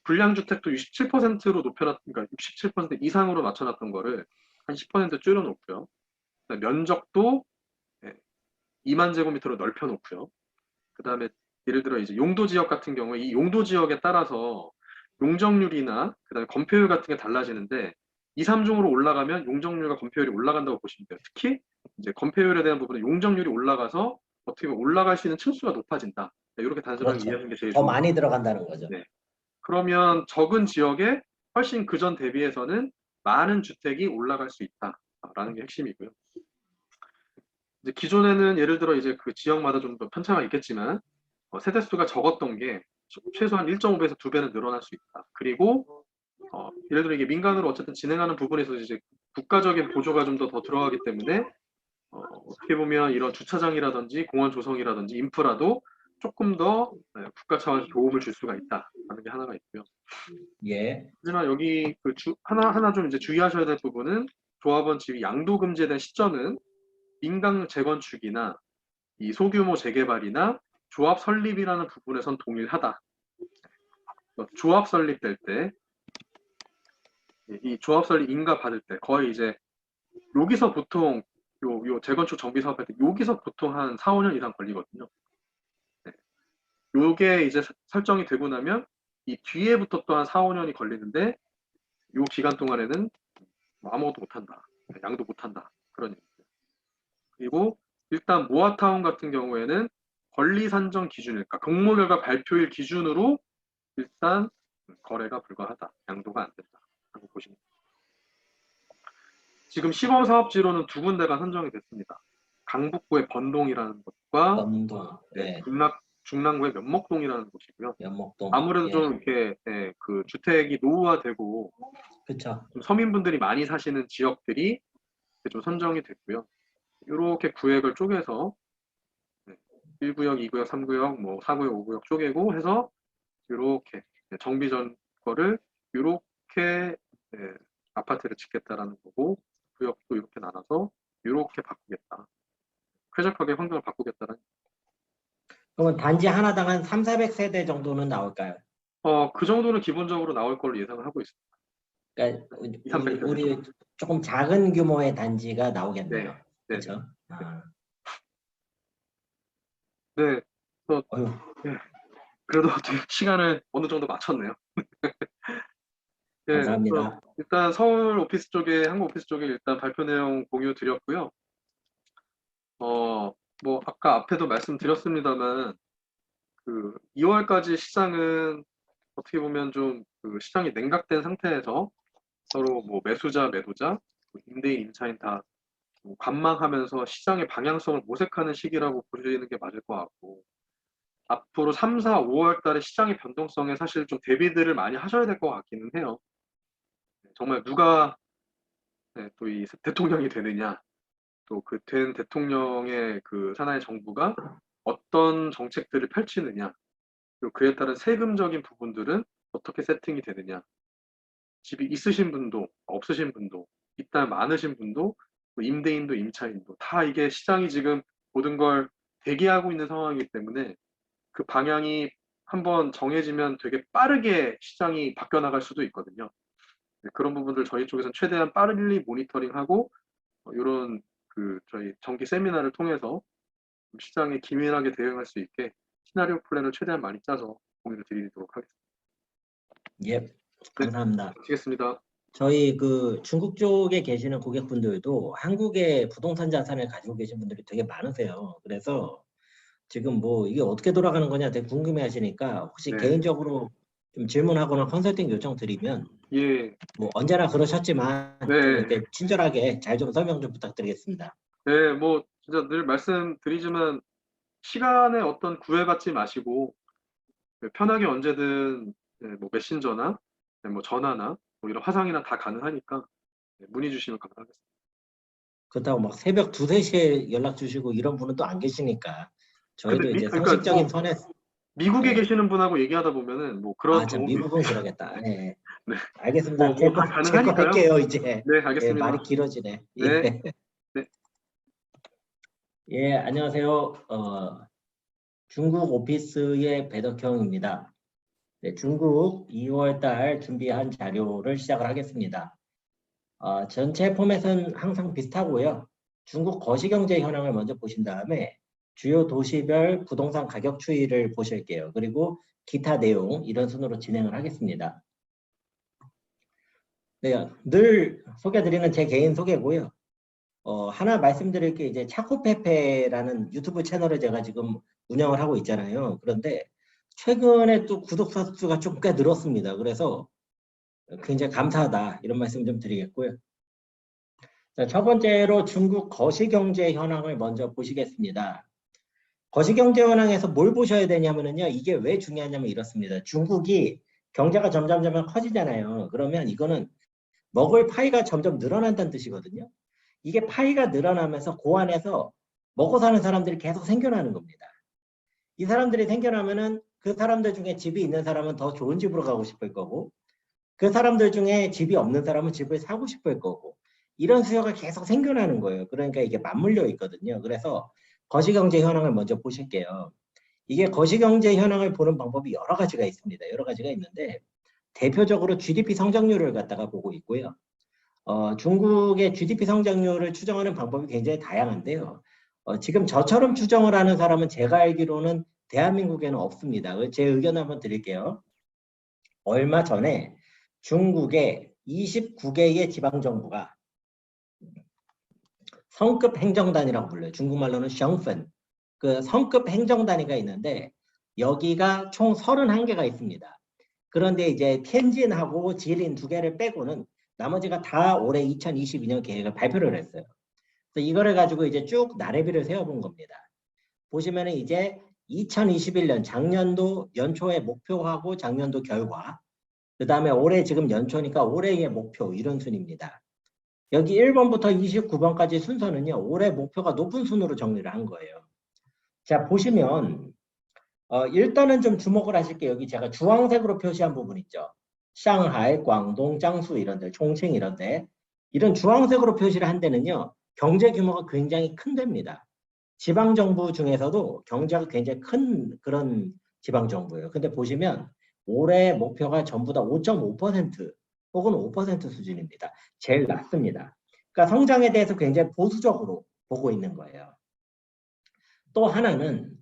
불량주택도 67%로 높여놨, 그러니까 67% 이상으로 맞춰놨던 거를 한 10% 줄여놓고요. 면적도 2만 제곱미터로 넓혀놓고요. 그 다음에 예를 들어 이제 용도 지역 같은 경우에 이 용도 지역에 따라서 용적률이나 그다음에 건폐율 같은 게 달라지는데 2, 3중으로 올라가면 용적률과 건폐율이 올라간다고 보시면 돼요. 특히 이제 건폐율에 대한 부분은 용적률이 올라가서 어떻게 보면 올라갈 수 있는 층수가 높아진다. 이렇게 단순하게 그렇죠. 이해하는 게 제일 더 좋은 많이 거예요. 들어간다는 거죠. 네. 그러면 적은 지역에 훨씬 그전 대비해서는 많은 주택이 올라갈 수 있다라는 게 핵심이고요. 이제 기존에는 예를 들어 이제 그 지역마다 좀 더 편차가 있겠지만 세대수가 적었던 게 최소한 1.5배에서 2배는 늘어날 수 있다. 그리고 예를 들어 이게 민간으로 어쨌든 진행하는 부분에서 이제 국가적인 보조가 좀 더 들어가기 때문에 어떻게 보면 이런 주차장이라든지 공원 조성이라든지 인프라도 조금 더 국가 차원에서 도움을 줄 수가 있다라는 게 하나가 있고요. 예. 하지만 여기 그 하나 좀 이제 주의하셔야 될 부분은 조합원 지위 양도 금지에 대한 시점은 민간 재건축이나 이 소규모 재개발이나 조합 설립이라는 부분에선 동일하다. 조합 설립될 때, 이 조합 설립 인가 받을 때 거의 이제 여기서 보통 요 재건축 정비 사업할 때 여기서 보통 한 4, 5년 이상 걸리거든요. 네. 요게 이제 설정이 되고 나면 이 뒤에부터 또 한 4, 5년이 걸리는데 요 기간 동안에는 아무것도 못한다. 양도 못한다. 그런 얘기죠. 그리고 일단 모아타운 같은 경우에는 권리 산정 기준일, 그러니까 공모 결과 발표일 기준으로 일단 거래가 불가하다. 양도가 안 된다. 라고 보시면 됩니다. 지금 시범 사업지로는 두 군데가 선정이 됐습니다. 강북구의 번동이라는 곳과 범동. 네. 중랑구의 면목동이라는 곳이고요. 연목동. 아무래도 예. 좀 이렇게 그 주택이 노후화되고 그렇죠. 좀 서민분들이 많이 사시는 지역들이 좀 선정이 됐고요. 이렇게 구획을 쪼개서 1구역, 2구역, 3구역, 뭐 4구역, 5구역 쪼개고 해서 이렇게 정비전 거를 이렇게 아파트를 짓겠다라는 거고 구역도 이렇게 나눠서 이렇게 바꾸겠다. 쾌적하게 환경을 바꾸겠다는. 그러면 단지 하나당 한 3, 400세대 정도는 나올까요? 그 정도는 기본적으로 나올 걸로 예상을 하고 있습니다. 그러니까 2, 300세대. 우리 조금 작은 규모의 단지가 네, 나오겠네요. 네, 그렇죠? 아. 네. 어휴, 네. 그래도 시간을 어느 정도 맞췄네요. 네, 감사합니다. 일단 서울 오피스 쪽에 한국 오피스 쪽에 일단 발표 내용 공유 드렸고요. 뭐 아까 앞에도 말씀드렸습니다만 그 2월까지 시장은 어떻게 보면 좀 그 시장이 냉각된 상태에서 서로 뭐 매수자, 매도자, 임대인, 임차인 다 관망하면서 시장의 방향성을 모색하는 시기라고 보시는 게 맞을 것 같고 앞으로 3, 4, 5월 달에 시장의 변동성에 사실 좀 대비들을 많이 하셔야 될 것 같기는 해요. 정말 누가 또 이 대통령이 되느냐, 또 그 된 대통령의 그 산하의 정부가 어떤 정책들을 펼치느냐, 그리고 그에 따른 세금적인 부분들은 어떻게 세팅이 되느냐, 집이 있으신 분도 없으신 분도 일단 많으신 분도 뭐 임대인도 임차인도 다 이게 시장이 지금 모든 걸 대기하고 있는 상황이기 때문에 그 방향이 한번 정해지면 되게 빠르게 시장이 바뀌어 나갈 수도 있거든요. 네, 그런 부분들 저희 쪽에서는 최대한 빠르게 모니터링하고 이런 그 저희 정기 세미나를 통해서 시장에 기민하게 대응할 수 있게 시나리오 플랜을 최대한 많이 짜서 공유를 드리도록 하겠습니다. 예, 네, 감사합니다. 마치겠습니다. 저희 그 중국 쪽에 계시는 고객분들도 한국의 부동산 자산을 가지고 계신 분들이 되게 많으세요. 그래서 지금 뭐 이게 어떻게 돌아가는 거냐 되게 궁금해 하시니까 혹시 네. 개인적으로 좀 질문하거나 컨설팅 요청 드리면 예, 뭐 언제나 그러셨지만 좀 네. 이렇게 친절하게 잘 좀 설명 좀 부탁드리겠습니다. 네, 뭐 진짜 늘 말씀드리지만 시간에 어떤 구애받지 마시고 편하게 언제든 뭐 메신저나 뭐 전화나 뭐 이런 화상이나 다 가능하니까 문의 주시면 감사하겠습니다. 그렇다고 막 새벽 2, 3시에 연락 주시고 이런 분은 또 안 계시니까 근데 저희도 이제 그러니까 상식적인 뭐 선에서 미국에 네. 계시는 분하고 얘기하다 보면은 뭐 그런 저 경우도 미국은 그러겠다. 네. 네, 알겠습니다. 뭐 다 제거 가능하니까요. 할게요, 이제. 네, 예, 알겠습니다. 말이 길어지네. 네, 예. 네, 예, 안녕하세요. 중국 오피스의 배덕형입니다. 네, 중국 2월 달 준비한 자료를 시작을 하겠습니다. 전체 포맷은 항상 비슷하고요. 중국 거시경제 현황을 먼저 보신 다음에 주요 도시별 부동산 가격 추이를 보실게요. 그리고 기타 내용 이런 순으로 진행을 하겠습니다. 네, 늘 소개드리는 제 개인 소개고요. 하나 말씀드릴 게 이제 차코페페라는 유튜브 채널을 제가 지금 운영을 하고 있잖아요. 그런데 최근에 또 구독자 수가 좀 꽤 늘었습니다. 그래서 굉장히 감사하다 이런 말씀 좀 드리겠고요. 자, 첫 번째로 중국 거시경제 현황을 먼저 보시겠습니다. 거시경제 현황에서 뭘 보셔야 되냐면요. 이게 왜 중요하냐면 이렇습니다. 중국이 경제가 점점 커지잖아요. 그러면 이거는 먹을 파이가 점점 늘어난다는 뜻이거든요. 이게 파이가 늘어나면서 그 안에서 먹고 사는 사람들이 계속 생겨나는 겁니다. 이 사람들이 생겨나면은 그 사람들 중에 집이 있는 사람은 더 좋은 집으로 가고 싶을 거고 그 사람들 중에 집이 없는 사람은 집을 사고 싶을 거고 이런 수요가 계속 생겨나는 거예요. 그러니까 이게 맞물려 있거든요. 그래서 거시경제 현황을 먼저 보실게요. 이게 거시경제 현황을 보는 방법이 여러 가지가 있습니다. 여러 가지가 있는데 대표적으로 GDP 성장률을 갖다가 보고 있고요. 중국의 GDP 성장률을 추정하는 방법이 굉장히 다양한데요. 지금 저처럼 추정을 하는 사람은 제가 알기로는 대한민국에는 없습니다. 제 의견 한번 드릴게요. 얼마 전에 중국의 29개의 지방정부가 성급 행정단이라고 불러요. 중국말로는 샹펀. 그 성급 행정단위가 있는데 여기가 총 31개가 있습니다. 그런데 이제 텐진하고 지린 2개를 빼고는 나머지가 다 올해 2022년 계획을 발표를 했어요. 그래서 이거를 가지고 이제 쭉 나래비를 세워본 겁니다. 보시면은 이제 2021년 작년도 연초의 목표하고 작년도 결과, 그 다음에 올해 지금 연초니까 올해의 목표 이런 순입니다. 여기 1번부터 29번까지 순서는요. 올해 목표가 높은 순으로 정리를 한 거예요. 자, 보시면 일단은 좀 주목을 하실 게 여기 제가 주황색으로 표시한 부분 있죠. 상하이, 광동, 장수 이런 데, 총칭 이런 데 이런 주황색으로 표시를 한 데는요. 경제 규모가 굉장히 큰 데입니다. 지방정부 중에서도 경제가 굉장히 큰 그런 지방정부예요. 근데 보시면 올해 목표가 전부 다 5.5% 혹은 5% 수준입니다. 제일 낮습니다. 그러니까 성장에 대해서 굉장히 보수적으로 보고 있는 거예요. 또 하나는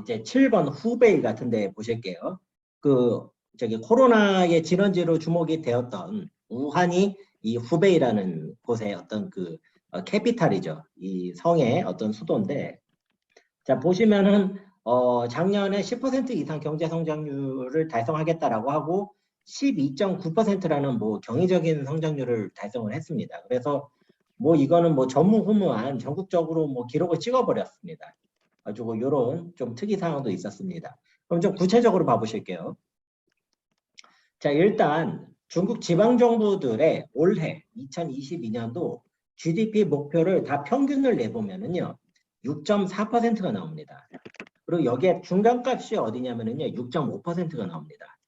이제 7번 후베이 같은 데 보실게요. 코로나의 진원지로 주목이 되었던 우한이 이 후베이라는 곳의 어떤 캐피탈이죠. 이 성의 어떤 수도인데 자 보시면은 작년에 10% 이상 경제 성장률을 달성하겠다라고 하고 12.9%라는 뭐 경이적인 성장률을 달성을 했습니다. 그래서 뭐 이거는 뭐 전무후무한 전국적으로 뭐 기록을 찍어버렸습니다. 가지고 이런 좀 특이 사항도 있었습니다. 그럼 좀 구체적으로 봐보실게요. 자 일단 중국 지방정부들의 올해 2022년도 GDP 목표를 다 평균을 내보면은요, 6.4%가 나옵니다. 그리고 여기에 중간값이 어디냐면은요, 6.5%가 나옵니다.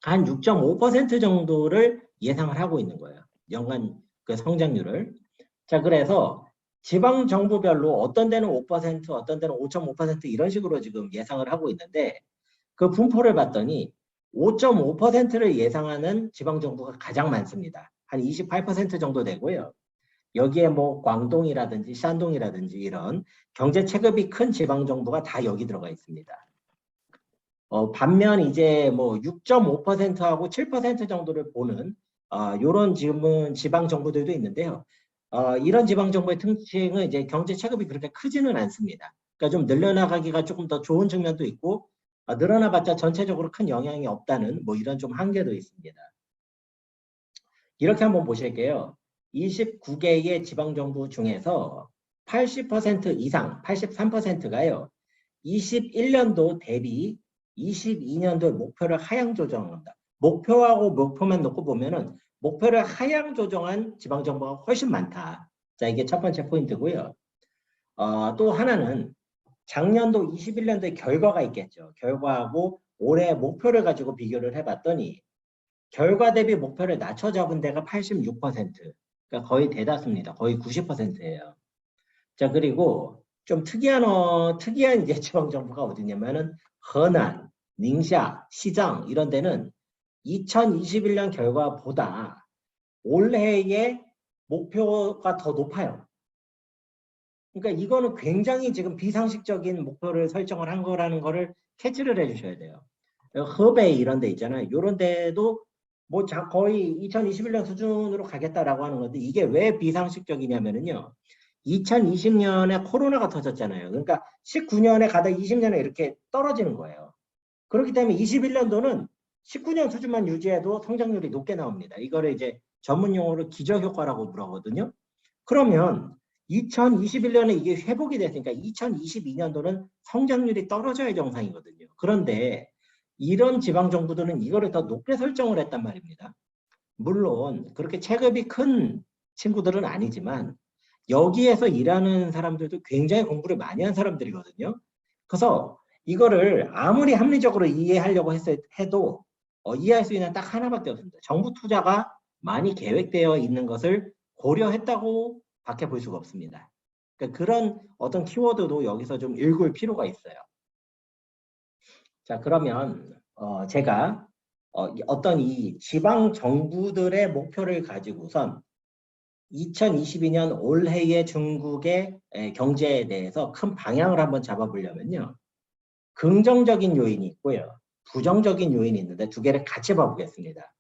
한 6.5% 정도를 예상을 하고 있는 거예요. 연간 그 성장률을. 자, 그래서 지방 정부별로 어떤 데는 5%, 어떤 데는 5.5% 이런 식으로 지금 예상을 하고 있는데 그 분포를 봤더니 5.5%를 예상하는 지방 정부가 가장 많습니다. 한 28% 정도 되고요. 여기에 뭐 광동이라든지 샨동이라든지 이런 경제 체급이 큰 지방 정부가 다 여기 들어가 있습니다. 반면 이제 뭐 6.5%하고 7% 정도를 보는 이런 지방 정부들도 있는데요. 이런 지방 정부의 특징은 이제 경제 체급이 그렇게 크지는 않습니다. 그러니까 좀 늘려나가기가 조금 더 좋은 측면도 있고 늘어나봤자 전체적으로 큰 영향이 없다는 뭐 이런 좀 한계도 있습니다. 이렇게 한번 보실게요. 29개의 지방정부 중에서 80% 이상, 83%가요. 21년도 대비 22년도의 목표를 하향 조정합니다. 목표하고 목표만 놓고 보면은 목표를 하향 조정한 지방정부가 훨씬 많다. 자, 이게 첫 번째 포인트고요. 또 하나는 작년도 21년도에 결과가 있겠죠. 결과하고 올해 목표를 가지고 비교를 해봤더니 결과 대비 목표를 낮춰 잡은 데가 86%. 그러니까 거의 대다수입니다. 거의 90%예요. 자, 그리고 좀 특이한 이제 지방정부가 어디냐면은河南,寧夏, 시장 이런 데는 2021년 결과보다 올해의 목표가 더 높아요. 그러니까 이거는 굉장히 지금 비상식적인 목표를 설정을 한 거라는 거를 캐치를 해주셔야 돼요. 허베이 이런 데 있잖아요. 이런 데도 뭐 거의 2021년 수준으로 가겠다라고 하는 건데 이게 왜 비상식적이냐면요. 2020년에 코로나가 터졌잖아요. 그러니까 19년에 가다 20년에 이렇게 떨어지는 거예요. 그렇기 때문에 21년도는 19년 수준만 유지해도 성장률이 높게 나옵니다. 이거를 이제 전문 용어로 기저효과라고 부르거든요. 그러면 2021년에 이게 회복이 됐으니까 2022년도는 성장률이 떨어져야 정상이거든요. 그런데 이런 지방정부들은 이거를 더 높게 설정을 했단 말입니다. 물론 그렇게 체급이 큰 친구들은 아니지만 여기에서 일하는 사람들도 굉장히 공부를 많이 한 사람들이거든요. 그래서 이거를 아무리 합리적으로 이해하려고 해도 이해할 수 있는 딱 하나밖에 없습니다. 정부 투자가 많이 계획되어 있는 것을 고려했다고 밖에 볼 수가 없습니다. 그러니까 그런 어떤 키워드도 여기서 좀 읽을 필요가 있어요. 자, 그러면 제가 어떤 이 지방 정부들의 목표를 가지고선 2022년 올해의 중국의 경제에 대해서 큰 방향을 한번 잡아보려면요. 긍정적인 요인이 있고요. 부정적인 요인이 있는데 두 개를 같이 봐보겠습니다.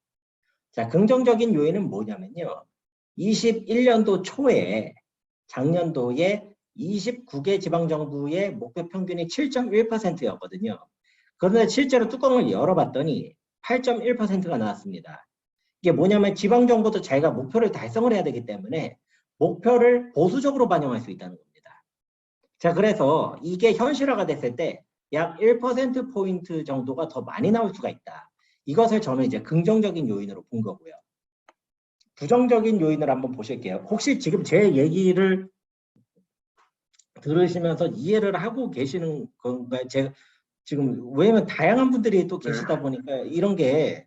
자, 긍정적인 요인은 뭐냐면요. 21년도 초에 작년도에 29개 지방정부의 목표 평균이 7.1%였거든요. 그런데 실제로 뚜껑을 열어봤더니 8.1%가 나왔습니다. 이게 뭐냐면 지방정부도 자기가 목표를 달성을 해야 되기 때문에 목표를 보수적으로 반영할 수 있다는 겁니다. 자, 그래서 이게 현실화가 됐을 때 약 1%포인트 정도가 더 많이 나올 수가 있다. 이것을 저는 이제 긍정적인 요인으로 본 거고요. 부정적인 요인을 한번 보실게요. 혹시 지금 제 얘기를 들으시면서 이해를 하고 계시는 건가요? 제가 지금 왜냐면 다양한 분들이 또 계시다 보니까 이런 게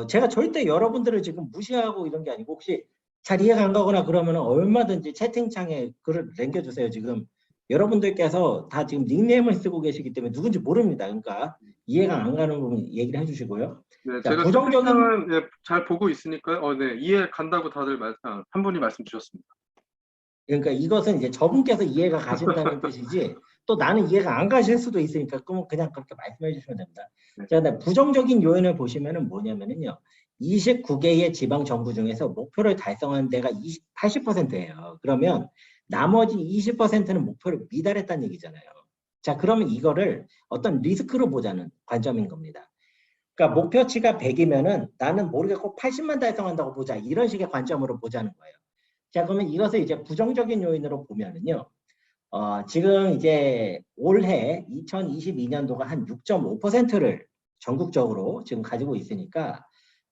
제가 절대 여러분들을 지금 무시하고 이런 게 아니고 혹시 잘 이해가 안 가거나 그러면 얼마든지 채팅창에 글을 남겨주세요. 지금 여러분들께서 다 지금 닉네임을 쓰고 계시기 때문에 누군지 모릅니다. 그러니까 이해가 안 가는 부분 얘기를 해주시고요. 네, 자, 제가 부정적인 채팅창을 네, 잘 보고 있으니까요. 네, 이해 간다고 다들 한 분이 말씀 주셨습니다. 그러니까 이것은 이제 저분께서 이해가 가신다는 뜻이지 또 나는 이해가 안 가실 수도 있으니까 그냥 그렇게 말씀해 주시면 됩니다. 네. 자, 부정적인 요인을 보시면은 뭐냐면요. 29개의 지방 정부 중에서 목표를 달성한 데가 80%예요. 그러면 나머지 20%는 목표를 미달했다는 얘기잖아요. 자, 그러면 이거를 어떤 리스크로 보자는 관점인 겁니다. 그러니까 목표치가 100이면은 나는 모르겠고 80만 달성한다고 보자. 이런 식의 관점으로 보자는 거예요. 자, 그러면 이것을 이제 부정적인 요인으로 보면은요. 지금 이제 올해 2022년도가 한 6.5%를 전국적으로 지금 가지고 있으니까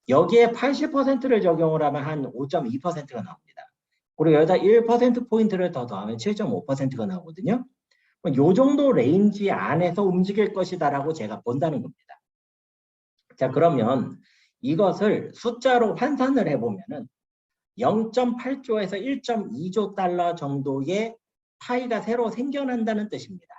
여기에 80%를 적용을 하면 한 5.2%가 나옵니다. 그리고 여기다 1%포인트를 더 더하면 7.5%가 나오거든요. 이 정도 레인지 안에서 움직일 것이다라고 제가 본다는 겁니다. 자, 그러면 이것을 숫자로 환산을 해보면은 0.8조에서 1.2조 달러 정도의 파이가 새로 생겨난다는 뜻입니다.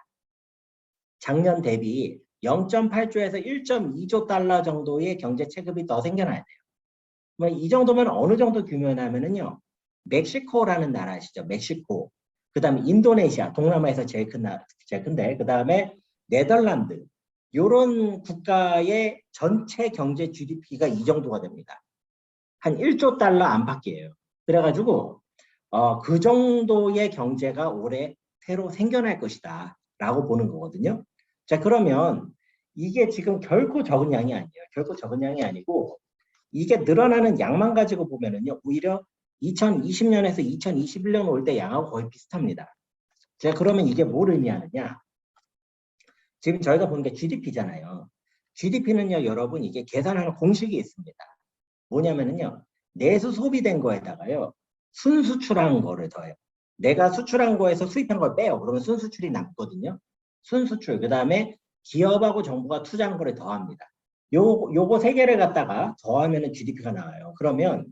작년 대비 0.8조에서 1.2조 달러 정도의 경제 체급이 더 생겨나야 돼요. 이 정도면 어느 정도 규모냐면요. 멕시코라는 나라 아시죠? 멕시코. 그 다음에 인도네시아, 동남아에서 제일 큰데, 그 다음에 네덜란드. 이런 국가의 전체 경제 GDP가 이 정도가 됩니다. 한 1조 달러 안팎이에요. 그래가지고 그 정도의 경제가 올해 새로 생겨날 것이다 라고 보는 거거든요. 자, 그러면 이게 지금 결코 적은 양이 아니에요. 결코 적은 양이 아니고 이게 늘어나는 양만 가지고 보면은요, 오히려 2020년에서 2021년 올 때 양하고 거의 비슷합니다. 자, 그러면 이게 뭘 의미하느냐? 지금 저희가 보는 게 GDP잖아요. GDP는요, 여러분 이게 계산하는 공식이 있습니다. 뭐냐면은요, 내수 소비된 거에다가요, 순수출한 거를 더해요. 내가 수출한 거에서 수입한 걸 빼요. 그러면 순수출이 남거든요. 순수출, 그 다음에 기업하고 정부가 투자한 거를 더합니다. 요거 세 개를 갖다가 더하면은 GDP가 나와요. 그러면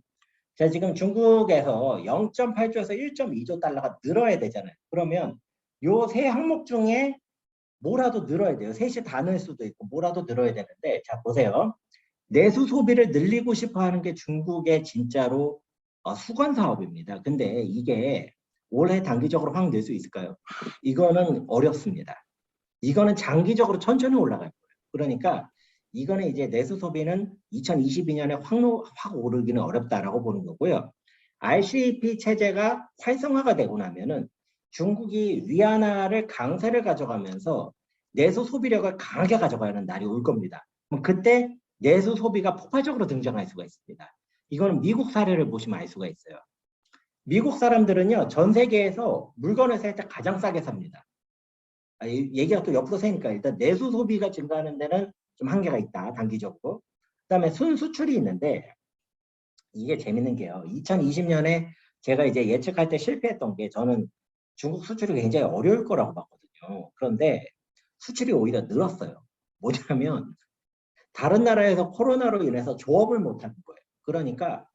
자, 지금 중국에서 0.8조에서 1.2조 달러가 늘어야 되잖아요. 그러면 요 세 항목 중에 뭐라도 늘어야 돼요. 셋이 다 늘 수도 있고 뭐라도 늘어야 되는데, 자 보세요. 내수 소비를 늘리고 싶어 하는 게 중국의 진짜로 수건 사업입니다. 근데 이게 올해 단기적으로 확 늘 수 있을까요? 이거는 어렵습니다. 이거는 장기적으로 천천히 올라갈 거예요. 그러니까 이거는 이제 내수 소비는 2022년에 확 오르기는 어렵다라고 보는 거고요. RCEP 체제가 활성화가 되고 나면은 중국이 위안화를 강세를 가져가면서 내수 소비력을 강하게 가져가는 날이 올 겁니다. 그럼 그때 내수 소비가 폭발적으로 등장할 수가 있습니다. 이거는 미국 사례를 보시면 알 수가 있어요. 미국 사람들은요, 전 세계에서 물건을 살 때 가장 싸게 삽니다. 얘기가 또 옆으로 새니까 일단 내수 소비가 증가하는 데는 좀 한계가 있다, 단기적으로. 그다음에 순수출이 있는데 이게 재밌는 게요. 2020년에 제가 이제 예측할 때 실패했던 게 저는 중국 수출이 굉장히 어려울 거라고 봤거든요. 그런데 수출이 오히려 늘었어요. 뭐냐면 다른 나라에서 코로나로 인해서 조업을 못하는 거예요. 그러니까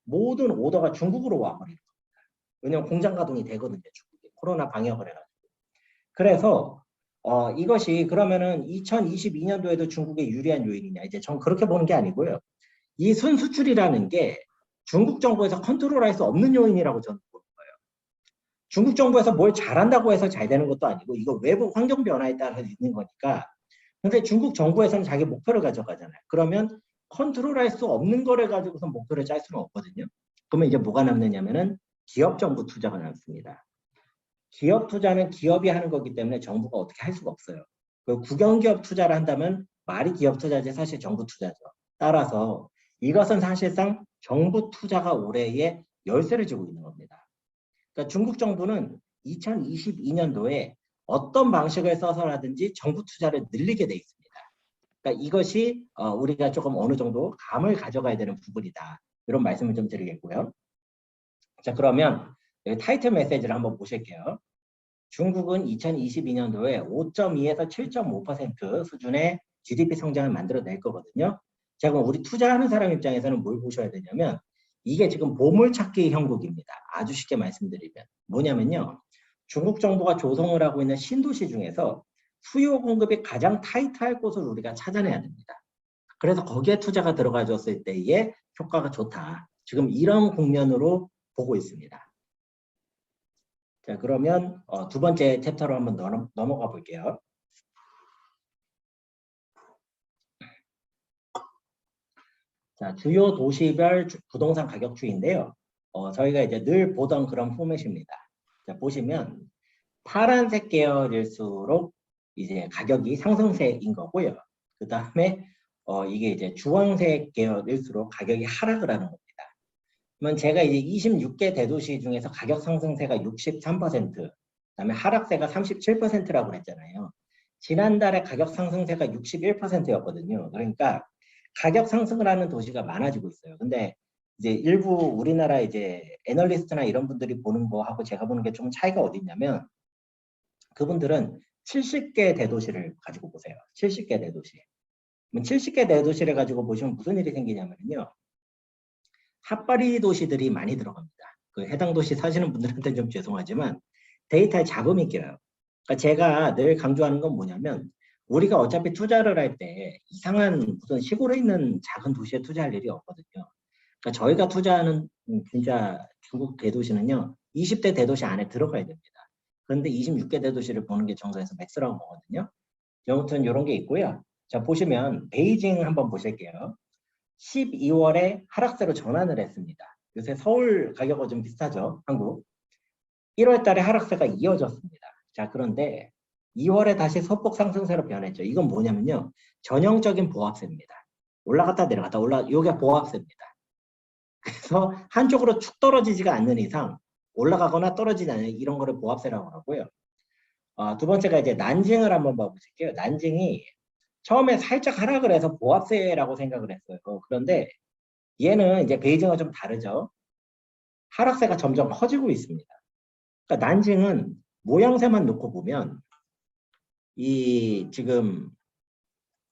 모든 오더가 중국으로 와버리는 겁니다. 왜냐하면 공장 가동이 되거든요. 중국이 코로나 방역을 해가지고. 그래서 이것이 그러면은 2022년도에도 중국에 유리한 요인이냐, 이제 전 그렇게 보는 게 아니고요. 이 순수출이라는 게 중국 정부에서 컨트롤할 수 없는 요인이라고 저는 보는 거예요. 중국 정부에서 뭘 잘한다고 해서 잘 되는 것도 아니고 이거 외부 환경 변화에 따라서 있는 거니까. 근데 중국 정부에서는 자기 목표를 가져가잖아요. 그러면 컨트롤할 수 없는 거를 가지고서 목표를 짤 수는 없거든요. 그러면 이제 뭐가 남느냐면은 기업 정부 투자가 남습니다. 기업 투자는 기업이 하는 거기 때문에 정부가 어떻게 할 수가 없어요. 그 국영기업 투자를 한다면 말이 기업 투자지 사실 정부 투자죠. 따라서 이것은 사실상 정부 투자가 올해의 열쇠를 쥐고 있는 겁니다. 그러니까 중국 정부는 2022년도에 어떤 방식을 써서라든지 정부 투자를 늘리게 돼 있습니다. 그러니까 이것이 우리가 조금 어느 정도 감을 가져가야 되는 부분이다. 이런 말씀을 좀 드리겠고요. 자, 그러면 타이틀 메시지를 한번 보실게요. 중국은 2022년도에 5.2에서 7.5% 수준의 GDP 성장을 만들어낼 거거든요. 자, 그럼 우리 투자하는 사람 입장에서는 뭘 보셔야 되냐면 이게 지금 보물찾기 형국입니다. 아주 쉽게 말씀드리면 뭐냐면요. 중국 정부가 조성을 하고 있는 신도시 중에서 수요 공급이 가장 타이트할 곳을 우리가 찾아내야 됩니다. 그래서 거기에 투자가 들어가졌을 때의 효과가 좋다. 지금 이런 국면으로 보고 있습니다. 자, 그러면 두 번째 챕터로 한번 넘어가 볼게요. 자, 주요 도시별 부동산 가격 추이인데요. 저희가 이제 늘 보던 그런 포맷입니다. 자, 보시면 파란색 계열일수록 이제 가격이 상승세인 거고요. 그 다음에 이게 이제 주황색 계열일수록 가격이 하락을 하는 겁니다. 그러면 제가 이제 26개 대도시 중에서 가격 상승세가 63%, 그다음에 하락세가 37%라고 했잖아요. 지난달에 가격 상승세가 61%였거든요. 그러니까 가격 상승을 하는 도시가 많아지고 있어요. 근데 이제 일부 우리나라 이제 애널리스트나 이런 분들이 보는 거하고 제가 보는 게 좀 차이가 어디 있냐면 그분들은 70개 대도시를 가지고 보세요. 70개 대도시. 70개 대도시를 가지고 보시면 무슨 일이 생기냐면요. 핫바리 도시들이 많이 들어갑니다. 그 해당 도시 사시는 분들한테는 좀 죄송하지만 데이터에 잡음이 껴요. 그러니까 제가 늘 강조하는 건 뭐냐면 우리가 어차피 투자를 할 때 이상한 무슨 시골에 있는 작은 도시에 투자할 일이 없거든요. 그러니까 저희가 투자하는 진짜 중국 대도시는요. 20대 대도시 안에 들어가야 됩니다. 그런데 26개 대도시를 보는 게 정상에서 맥스라고 보거든요. 아무튼 이런 게 있고요. 자, 보시면 베이징 한번 보실게요. 12월에 하락세로 전환을 했습니다. 요새 서울 가격과 좀 비슷하죠, 한국. 1월 달에 하락세가 이어졌습니다. 자, 그런데 2월에 다시 소폭 상승세로 변했죠. 이건 뭐냐면요. 전형적인 보합세입니다. 올라갔다 내려갔다 요게 보합세입니다. 그래서 한쪽으로 축 떨어지지가 않는 이상 올라가거나 떨어지지 않는 이런 거를 보합세라고 하고요. 두 번째가 이제 난징을 한번 봐보실게요. 난징이 처음에 살짝 하락을 해서 보합세라고 생각을 했어요. 그런데 얘는 이제 베이징과 좀 다르죠. 하락세가 점점 커지고 있습니다. 그러니까 난징은 모양새만 놓고 보면 지금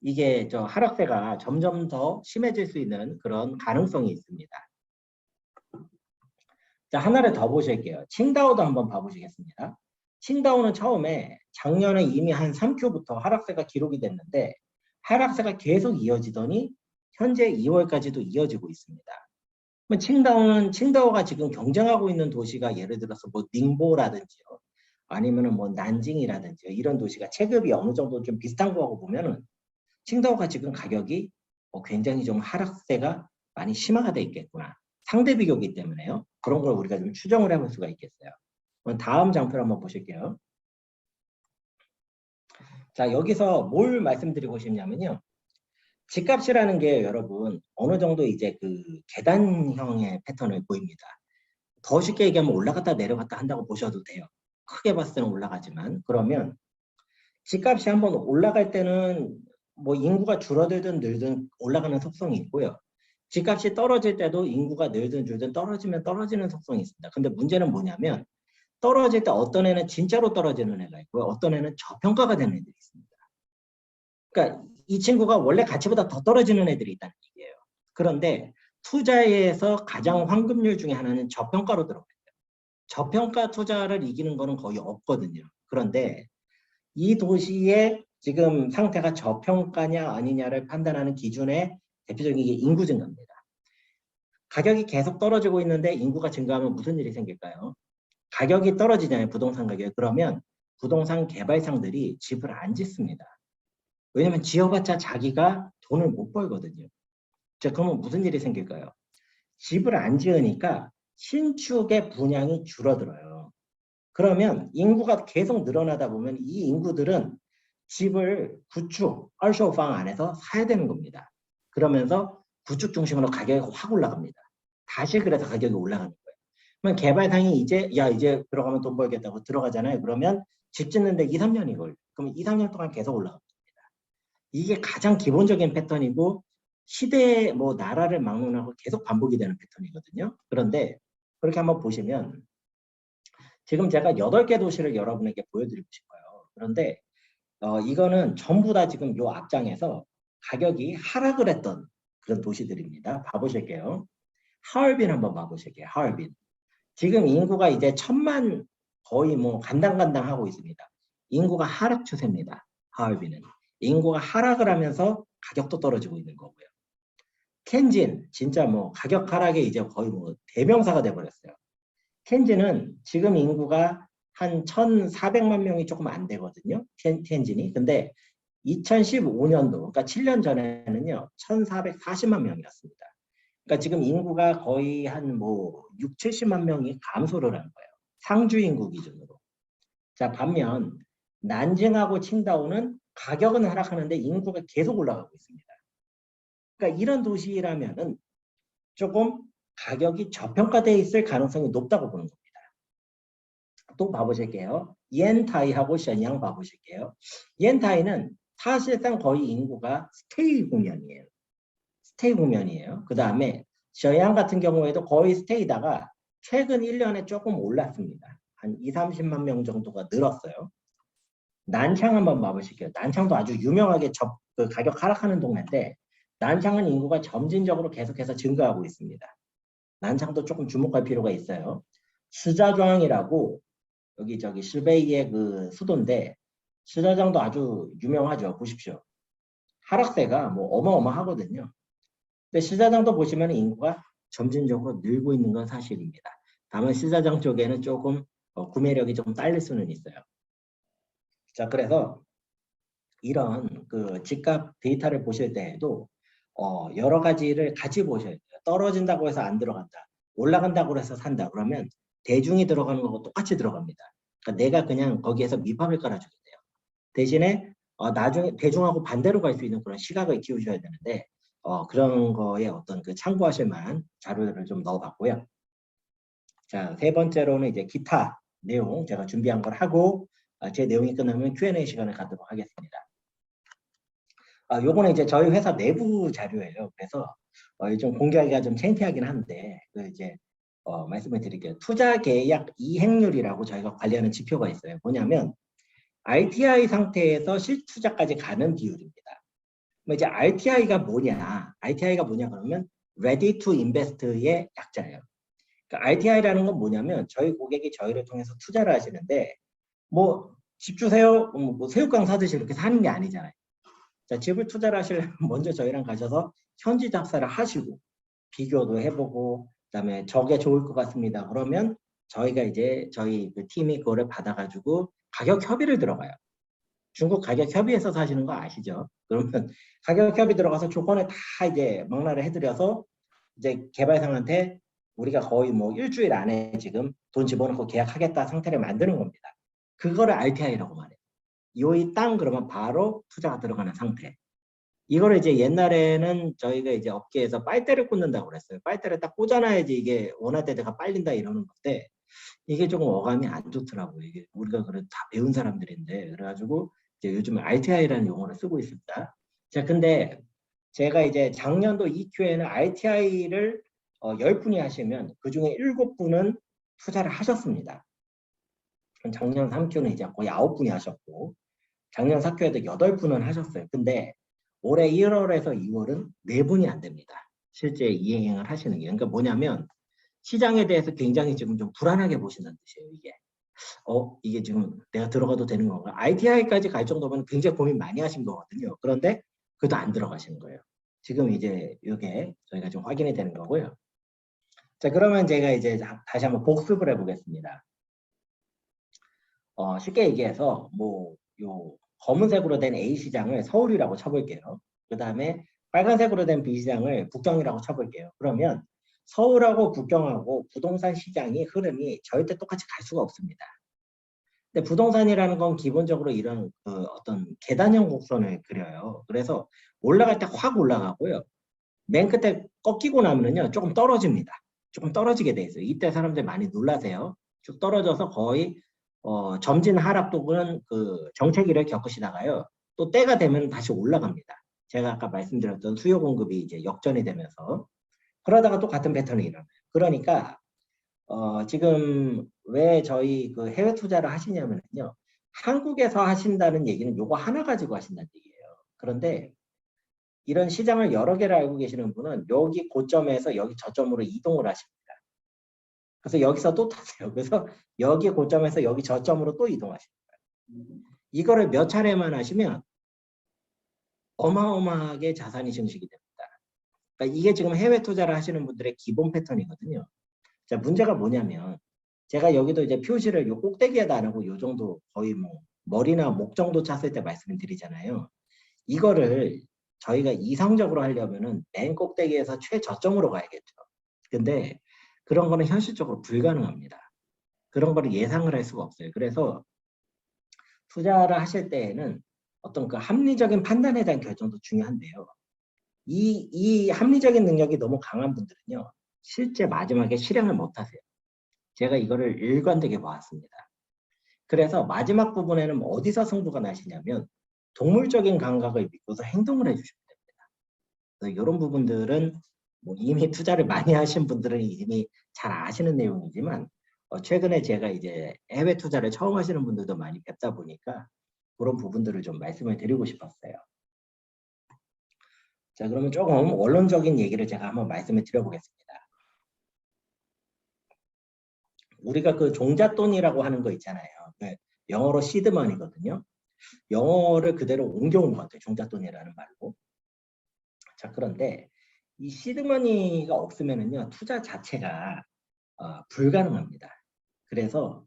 이게 하락세가 점점 더 심해질 수 있는 그런 가능성이 있습니다. 자, 하나를 더 보실게요. 칭다오도 한번 봐보시겠습니다. 칭다오는 처음에 작년에 이미 한 3Q부터 하락세가 기록이 됐는데 하락세가 계속 이어지더니 현재 2월까지도 이어지고 있습니다. 칭다오가 지금 경쟁하고 있는 도시가 예를 들어서 뭐 닝보라든지요. 아니면은 뭐 난징이라든지요. 이런 도시가 체급이 어느 정도 좀 비슷한 거하고 보면은 칭다오가 지금 가격이 굉장히 좀 하락세가 많이 심화가 있겠구나. 상대 비교이기 때문에요. 그런 걸 우리가 좀 추정을 해볼 수가 있겠어요. 다음 장표를 한번 보실게요. 자, 여기서 뭘 말씀드리고 싶냐면요. 집값이라는 게 여러분 어느 정도 이제 그 계단형의 패턴을 보입니다. 더 쉽게 얘기하면 올라갔다 내려갔다 한다고 보셔도 돼요. 크게 봤을 때는 올라가지만 그러면 집값이 한번 올라갈 때는 뭐 인구가 줄어들든 늘든 올라가는 속성이 있고요. 집값이 떨어질 때도 인구가 늘든 줄든 떨어지면 떨어지는 속성이 있습니다. 근데 문제는 뭐냐면 떨어질 때 어떤 애는 진짜로 떨어지는 애가 있고요. 어떤 애는 저평가가 되는 애들이 있습니다. 그러니까 이 친구가 원래 가치보다 더 떨어지는 애들이 있다는 얘기예요. 그런데 투자에서 가장 황금률 중에 하나는 저평가로 들어가요. 저평가 투자를 이기는 거는 거의 없거든요. 그런데 이 도시의 지금 상태가 저평가냐 아니냐를 판단하는 기준의 대표적인 게 인구 증가입니다. 가격이 계속 떨어지고 있는데 인구가 증가하면 무슨 일이 생길까요? 가격이 떨어지잖아요. 부동산 가격이. 그러면 부동산 개발상들이 집을 안 짓습니다. 왜냐면 지어봤자 자기가 돈을 못 벌거든요. 자, 그러면 무슨 일이 생길까요? 집을 안 지으니까 신축의 분양이 줄어들어요. 그러면 인구가 계속 늘어나다 보면 이 인구들은 집을 구축, 얼쇼방 안에서 사야 되는 겁니다. 그러면서 구축 중심으로 가격이 확 올라갑니다. 다시 그래서 가격이 올라가는 거예요. 그러면 개발상이 이제 들어가면 돈 벌겠다고 들어가잖아요. 그러면 집 짓는데 2, 3년이 걸려요. 그럼 2, 3년 동안 계속 올라갑니다. 이게 가장 기본적인 패턴이고 시대의 나라를 막론하고 계속 반복이 되는 패턴이거든요. 그런데 그렇게 한번 보시면 지금 제가 8개 도시를 여러분에게 보여드리고 싶어요. 그런데 이거는 전부 다 지금 요 앞장에서 가격이 하락을 했던 그런 도시들입니다. 봐보실게요. 하얼빈 한번 봐보실게요. 하얼빈. 지금 인구가 이제 1000만 거의 간당간당 하고 있습니다. 인구가 하락 추세입니다. 하얼빈은. 인구가 하락을 하면서 가격도 떨어지고 있는 거고요. 켄진 진짜 가격 하락에 이제 거의 대명사가 돼버렸어요. 켄진은 지금 인구가 한 1,400만 명이 조금 안 되거든요. 켄진이. 근데 2015년도, 그러니까 7년 전에는요, 1,440만 명이었습니다. 그러니까 지금 인구가 거의 한 6, 70만 명이 감소를 한 거예요. 상주 인구 기준으로. 자, 반면 난징하고 칭다오는 가격은 하락하는데 인구가 계속 올라가고 있습니다. 그러니까 이런 도시라면은 조금 가격이 저평가되어 있을 가능성이 높다고 보는 겁니다. 또 봐보실게요. 옌타이하고 션양 봐보실게요. 옌타이는 사실상 거의 인구가 스테이 국면이에요. 스테이 국면이에요. 그 다음에 저양 같은 경우에도 거의 스테이다가 최근 1년에 조금 올랐습니다. 한 2, 30만 명 정도가 늘었어요. 난창 한번 봐보실게요. 난창도 아주 유명하게 그 가격 하락하는 동네인데 난창은 인구가 점진적으로 계속해서 증가하고 있습니다. 난창도 조금 주목할 필요가 있어요. 스자좌항이라고 여기 저기 시베이의 그 수도인데 스자장도 아주 유명하죠. 보십시오. 하락세가 뭐 어마어마하거든요. 근데 시자장도 보시면 인구가 점진적으로 늘고 있는 건 사실입니다. 다만 시자장 쪽에는 조금 구매력이 좀 딸릴 수는 있어요. 자, 그래서 이런 그 집값 데이터를 보실 때에도 여러 가지를 같이 보셔야 돼요. 떨어진다고 해서 안 들어간다. 올라간다고 해서 산다. 그러면 대중이 들어가는 거고 똑같이 들어갑니다. 그러니까 내가 그냥 거기에서 밑밥을 깔아주게 돼요. 대신에 나중에 대중하고 반대로 갈 수 있는 그런 시각을 키우셔야 되는데 그런 거에 어떤 그 참고하실 만한 자료들을 좀 넣어봤고요. 자, 세 번째로는 이제 기타 내용 제가 준비한 걸 하고 제 내용이 끝나면 Q&A 시간을 갖도록 하겠습니다. 요거는 이제 저희 회사 내부 자료예요. 그래서 좀 공개하기가 좀 창피하긴 한데 그 이제 말씀을 드릴게요. 투자 계약 이행률이라고 저희가 관리하는 지표가 있어요. 뭐냐면 RTI 상태에서 실투자까지 가는 비율입니다. 이제 RTI가 뭐냐? RTI가 뭐냐 그러면 Ready to Invest의 약자예요. 그러니까 RTI라는 건 뭐냐면 저희 고객이 저희를 통해서 투자를 하시는데 뭐 집 주세요, 뭐 새우깡 사듯이 이렇게 사는 게 아니잖아요. 자, 집을 투자를 하시려면 먼저 저희랑 가셔서 현지 답사를 하시고 비교도 해보고 그다음에 저게 좋을 것 같습니다. 그러면 저희가 이제 저희 그 팀이 그거를 받아가지고 가격 협의를 들어가요. 중국 가격 협의해서 사시는 거 아시죠? 그러면 가격 협의 들어가서 조건을 다 이제 망라를 해드려서 이제 개발상한테 우리가 거의 뭐 일주일 안에 지금 돈 집어넣고 계약하겠다 상태를 만드는 겁니다. 그거를 RTI라고 말해요. 이 땅 그러면 바로 투자가 들어가는 상태. 이거를 이제 옛날에는 저희가 이제 업계에서 빨대를 꽂는다고 그랬어요. 빨대를 딱 꽂아놔야지 이게 원화대가 빨린다 이러는 건데 이게 조금 어감이 안 좋더라고요. 이게 우리가 그래 다 배운 사람들인데 그래가지고 이제 요즘 RTI라는 용어를 쓰고 있습니다. 자, 근데 제가 이제 작년도 EQ에는 RTI를 10분이 하시면 그 중에 7분은 투자를 하셨습니다. 작년 3Q는 이제 거의 9분이 하셨고 작년 4Q에도 8분은 하셨어요. 근데 올해 1월에서 2월은 4분이 안 됩니다. 실제 이행을 하시는 게. 그러니까 뭐냐면 시장에 대해서 굉장히 지금 좀 불안하게 보신다는 뜻이에요. 이게. 이게 지금 내가 들어가도 되는 건가? ITI까지 갈 정도면 굉장히 고민 많이 하신 거거든요. 그런데 그것도 안 들어가시는 거예요. 지금 이제 이게 저희가 좀 확인이 되는 거고요. 자, 그러면 제가 이제 다시 한번 복습을 해보겠습니다. 쉽게 얘기해서 요 검은색으로 된 A 시장을 서울이라고 쳐볼게요. 그 다음에 빨간색으로 된 B 시장을 북경이라고 쳐볼게요. 그러면 서울하고 북경하고 부동산 시장이 흐름이 절대 똑같이 갈 수가 없습니다. 근데 부동산이라는 건 기본적으로 이런 어떤 계단형 곡선을 그려요. 그래서 올라갈 때 확 올라가고요. 맨 끝에 꺾이고 나면요 조금 떨어집니다. 조금 떨어지게 돼 있어요. 이때 사람들 많이 놀라세요. 쭉 떨어져서 거의 점진 하락 또는 그 정체기를 겪으시다가요. 또 때가 되면 다시 올라갑니다. 제가 아까 말씀드렸던 수요 공급이 이제 역전이 되면서 그러다가 또 같은 패턴이 일어나요. 그러니까 지금 왜 저희 그 해외 투자를 하시냐면요. 한국에서 하신다는 얘기는 요거 하나 가지고 하신다는 얘기예요. 그런데 이런 시장을 여러 개를 알고 계시는 분은 여기 고점에서 여기 저점으로 이동을 하십니다. 그래서 여기서 또 타세요. 그래서 여기 고점에서 여기 저점으로 또 이동하십니다. 이거를 몇 차례만 하시면 어마어마하게 자산이 증식이 됩니다. 그러니까 이게 지금 해외 투자를 하시는 분들의 기본 패턴이거든요. 자, 문제가 뭐냐면 제가 여기도 이제 표시를 요 꼭대기에다 안 하고 요 정도 거의 뭐 머리나 목 정도 찼을 때 말씀을 드리잖아요. 이거를 저희가 이상적으로 하려면은 맨 꼭대기에서 최저점으로 가야겠죠. 근데 그런 거는 현실적으로 불가능합니다. 그런 거를 예상을 할 수가 없어요. 그래서 투자를 하실 때에는 어떤 그 합리적인 판단에 대한 결정도 중요한데요. 이 합리적인 능력이 너무 강한 분들은요. 실제 마지막에 실행을 못 하세요. 제가 이거를 일관되게 봐왔습니다. 그래서 마지막 부분에는 어디서 승부가 나시냐면 동물적인 감각을 믿고서 행동을 해주시면 됩니다. 이런 부분들은 뭐 이미 투자를 많이 하신 분들은 이미 잘 아시는 내용이지만 최근에 제가 이제 해외 투자를 처음 하시는 분들도 많이 뵙다 보니까 그런 부분들을 좀 말씀을 드리고 싶었어요. 자, 그러면 조금 원론적인 얘기를 제가 한번 말씀을 드려보겠습니다. 우리가 그 종잣돈이라고 하는 거 있잖아요. 영어로 시드머니거든요. 영어를 그대로 옮겨온 것 같아요. 종잣돈이라는 말로. 자, 그런데 이 시드머니가 없으면은요, 투자 자체가 불가능합니다. 그래서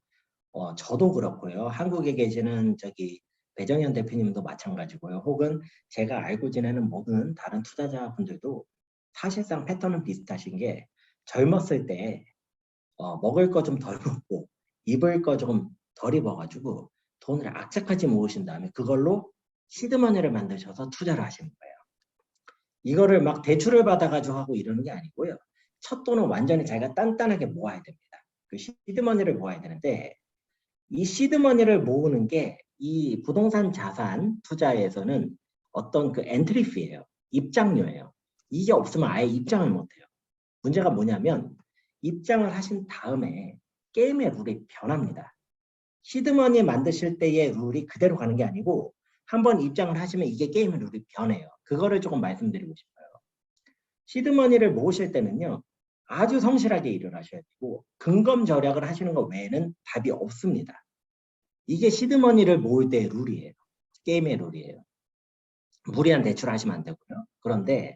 저도 그렇고요. 한국에 계시는 저기 배정현 대표님도 마찬가지고요. 혹은 제가 알고 지내는 모든 다른 투자자분들도 사실상 패턴은 비슷하신 게 젊었을 때 먹을 거 좀 덜 먹고 입을 거 좀 덜 입어가지고 돈을 악착같이 모으신 다음에 그걸로 시드머니를 만드셔서 투자를 하시는 거예요. 이거를 막 대출을 받아가지고 하고 이러는 게 아니고요. 첫 돈은 완전히 자기가 단단하게 모아야 됩니다. 그 시드머니를 모아야 되는데 이 시드머니를 모으는 게 이 부동산 자산 투자에서는 어떤 그 엔트리피예요. 입장료예요. 이게 없으면 아예 입장을 못해요. 문제가 뭐냐면 입장을 하신 다음에 게임의 룰이 변합니다. 시드머니 만드실 때의 룰이 그대로 가는 게 아니고 한번 입장을 하시면 이게 게임의 룰이 변해요. 그거를 조금 말씀드리고 싶어요. 시드머니를 모으실 때는요. 아주 성실하게 일을 하셔야 되고 근검 절약을 하시는 것 외에는 답이 없습니다. 이게 시드머니를 모을 때의 룰이에요. 게임의 룰이에요. 무리한 대출을 하시면 안 되고요. 그런데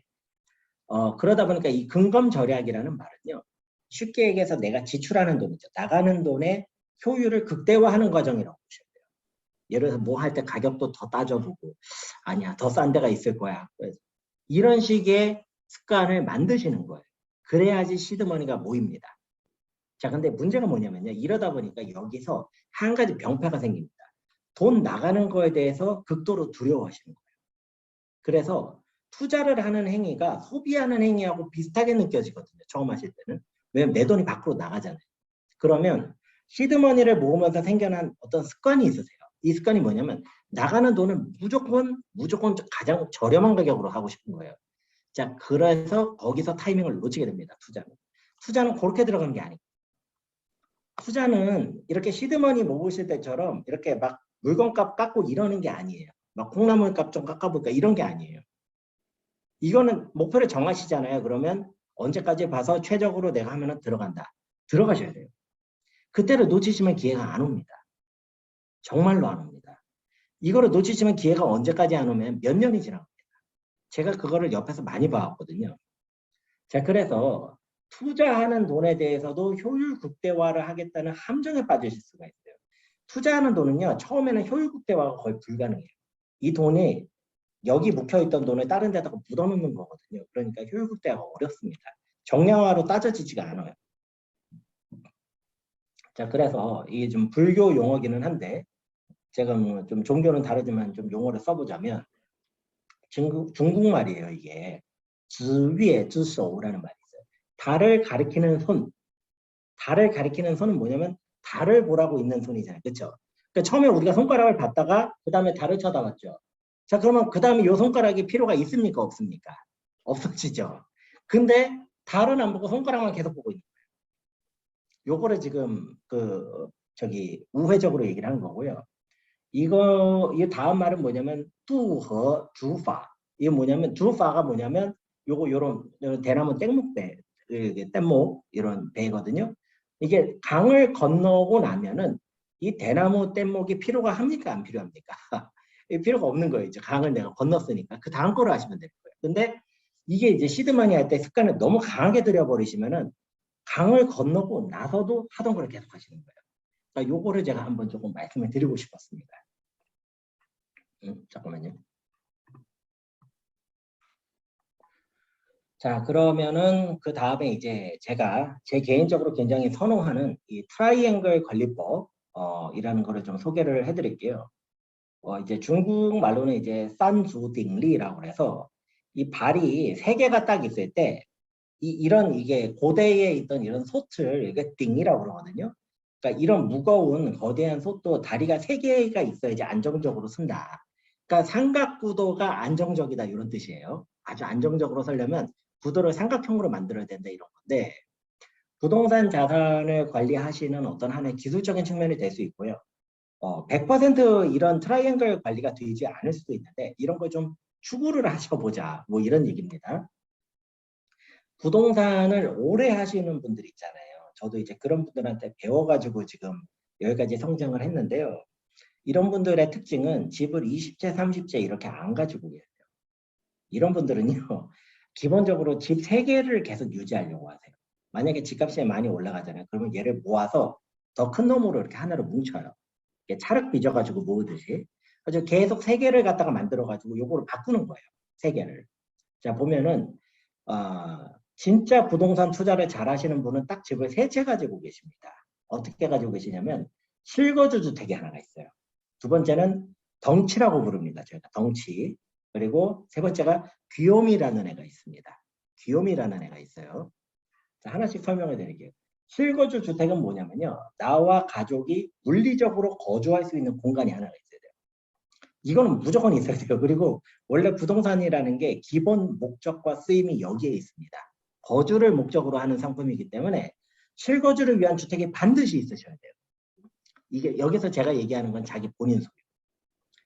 그러다 보니까 이 근검 절약이라는 말은요. 쉽게 얘기해서 내가 지출하는 돈이죠. 나가는 돈의 효율을 극대화하는 과정이라고 보셔야 돼요. 예를 들어서 뭐 할 때 가격도 더 따져보고 아니야 더 싼 데가 있을 거야. 이런 식의 습관을 만드시는 거예요. 그래야지 시드머니가 모입니다. 자, 근데 문제가 뭐냐면요. 이러다 보니까 여기서 한 가지 병폐가 생깁니다. 돈 나가는 거에 대해서 극도로 두려워하시는 거예요. 그래서 투자를 하는 행위가 소비하는 행위하고 비슷하게 느껴지거든요. 처음 하실 때는. 왜냐면 내 돈이 밖으로 나가잖아요. 그러면 시드머니를 모으면서 생겨난 어떤 습관이 있으세요. 이 습관이 뭐냐면 나가는 돈을 무조건 가장 저렴한 가격으로 하고 싶은 거예요. 자, 그래서 거기서 타이밍을 놓치게 됩니다. 투자는 그렇게 들어간 게 아니고 투자는 이렇게 시드머니 모으실 때처럼 이렇게 막 물건값 깎고 이러는 게 아니에요. 막 콩나물값 좀 깎아볼까 이런 게 아니에요. 이거는 목표를 정하시잖아요. 그러면 언제까지 봐서 최적으로 내가 하면 들어간다. 들어가셔야 돼요. 그때를 놓치시면 기회가 안 옵니다. 정말로 안 옵니다. 이거를 놓치시면 기회가 언제까지 안 오면 몇 년이 지나갑니다. 제가 그거를 옆에서 많이 봐왔거든요. 자, 그래서 투자하는 돈에 대해서도 효율 극대화를 하겠다는 함정에 빠지실 수가 있어요. 투자하는 돈은요, 처음에는 효율 극대화가 거의 불가능해요. 이 돈이 여기 묵혀있던 돈을 다른 데다가 묻어놓는 거거든요. 그러니까 효율 극대화가 어렵습니다. 정량화로 따져지지가 않아요. 자, 그래서 이게 좀 불교 용어기는 한데 제가 뭐 좀 종교는 다르지만 좀 용어를 써보자면 중국말이에요. 이게 지위의 지소라는 말이 있어요. 달을 가리키는 손. 달을 가리키는 손은 뭐냐면 달을 보라고 있는 손이잖아요. 그렇죠? 그러니까 처음에 우리가 손가락을 봤다가 그 다음에 달을 쳐다봤죠. 자, 그러면 그 다음에 이 손가락이 필요가 있습니까? 없습니까? 없어지죠. 근데 달은 안 보고 손가락만 계속 보고 있는 거예요. 요거를 지금 우회적으로 얘기를 한 거고요. 이 다음 말은 뭐냐면 뚜허 주파. 이게 뭐냐면 주파가 뭐냐면 요런 대나무 땡목배, 뗏목 이런 배거든요. 이게 강을 건너고 나면은 이 대나무 뗏목이 필요가 합니까? 안 필요합니까? 필요가 없는 거예요. 이제 강을 내가 건넜으니까 그 다음 거로 하시면 되는 거예요. 근데 이게 이제 시드머니 할 때 습관을 너무 강하게 들여버리시면은 강을 건너고 나서도 하던 걸 계속 하시는 거예요. 그러니까 요거를 제가 한번 조금 말씀을 드리고 싶었습니다. 잠깐만요. 자, 그러면은 그 다음에 이제 제가 제 개인적으로 굉장히 선호하는 이 트라이앵글 관리법 이라는 거를 좀 소개를 해드릴게요. 이제 중국 말로는 이제 산주딩리라고 해서 이 발이 세 개가 딱 있을 때 이게 고대에 있던 이런 솥을 이게 딩이라고 그러거든요. 그러니까 이런 무거운 거대한 솥도 다리가 세 개가 있어야지 안정적으로 쓴다. 그러니까 삼각구도가 안정적이다 이런 뜻이에요. 아주 안정적으로 살려면 구도를 삼각형으로 만들어야 된다 이런 건데 부동산 자산을 관리하시는 어떤 하나의 기술적인 측면이 될 수 있고요. 100% 이런 트라이앵글 관리가 되지 않을 수도 있는데 이런 걸 좀 추구를 하셔보자 뭐 이런 얘기입니다. 부동산을 오래 하시는 분들 있잖아요. 저도 이제 그런 분들한테 배워가지고 지금 여기까지 성장을 했는데요. 이런 분들의 특징은 집을 20채, 30채 이렇게 안 가지고 계세요. 이런 분들은요. 기본적으로 집 3개를 계속 유지하려고 하세요. 만약에 집값이 많이 올라가잖아요. 그러면 얘를 모아서 더 큰 놈으로 이렇게 하나로 뭉쳐요. 차륵 빚어가지고 모으듯이. 그래서 계속 3개를 갖다가 만들어가지고 요거를 바꾸는 거예요. 3개를. 자, 보면은, 진짜 부동산 투자를 잘 하시는 분은 딱 집을 3채 가지고 계십니다. 어떻게 가지고 계시냐면, 실거주 주택이 하나가 있어요. 두 번째는 덩치라고 부릅니다. 저희가 덩치. 그리고 세 번째가 귀요미라는 애가 있습니다. 귀요미라는 애가 있어요. 자, 하나씩 설명을 드릴게요. 실거주 주택은 뭐냐면요. 나와 가족이 물리적으로 거주할 수 있는 공간이 하나가 있어야 돼요. 이거는 무조건 있어야 돼요. 그리고 원래 부동산이라는 게 기본 목적과 쓰임이 여기에 있습니다. 거주를 목적으로 하는 상품이기 때문에 실거주를 위한 주택이 반드시 있으셔야 돼요. 이게 여기서 제가 얘기하는 건 자기 본인 소유.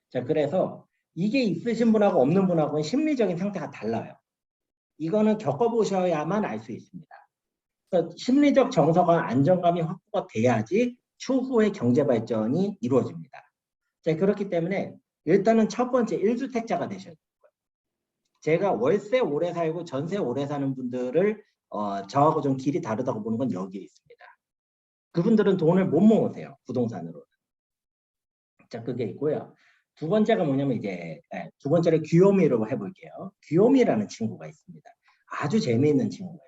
자, 그래서 이게 있으신 분하고 없는 분하고는 심리적인 상태가 달라요. 이거는 겪어보셔야만 알 수 있습니다. 그래서 심리적 정서가 안정감이 확보가 돼야지 추후의 경제 발전이 이루어집니다. 자, 그렇기 때문에 일단은 첫 번째 1주택자가 되셔야 돼요. 제가 월세 오래 살고 전세 오래 사는 분들을 저하고 좀 길이 다르다고 보는 건 여기에 있습니다. 그분들은 돈을 못 모으세요. 부동산으로. 자, 그게 있고요. 두 번째가 뭐냐면 이제 두 번째를 귀요미로 해볼게요. 귀요미라는 친구가 있습니다. 아주 재미있는 친구예요.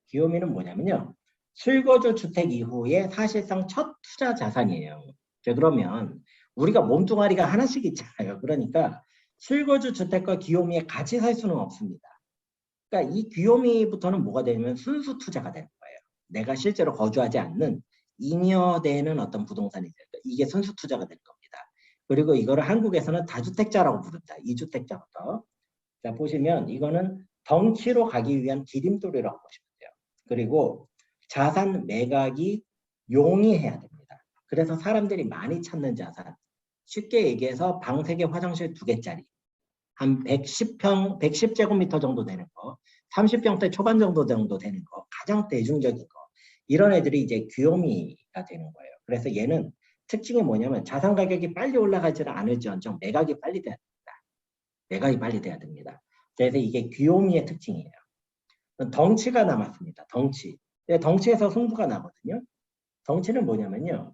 귀요미는 뭐냐면요. 실거주 주택 이후에 사실상 첫 투자 자산이에요. 자, 그러면 우리가 몸뚱아리가 하나씩 있잖아요. 그러니까 실거주 주택과 귀요미에 같이 살 수는 없습니다. 그러니까 이 귀요미부터는 뭐가 되냐면 순수 투자가 되는 거예요. 내가 실제로 거주하지 않는 잉여되는 어떤 부동산이 됩니다. 이게 순수 투자가 되는 겁니다. 그리고 이거를 한국에서는 다주택자라고 부른다. 2주택자부터. 자, 보시면 이거는 덩치로 가기 위한 디딤돌이라고 보시면 돼요. 그리고 자산 매각이 용이해야 됩니다. 그래서 사람들이 많이 찾는 자산. 쉽게 얘기해서 방 3개, 화장실 2개짜리. 한 110제곱미터 정도 되는 거, 30평대 초반 정도 되는 거, 가장 대중적인 거. 이런 애들이 이제 귀요미가 되는 거예요. 그래서 얘는 특징이 뭐냐면 자산 가격이 빨리 올라가지는 않을지언정 매각이 빨리 돼야 됩니다. 매각이 빨리 돼야 됩니다. 그래서 이게 귀요미의 특징이에요. 덩치가 남았습니다. 덩치. 덩치에서 승부가 나거든요. 덩치는 뭐냐면요.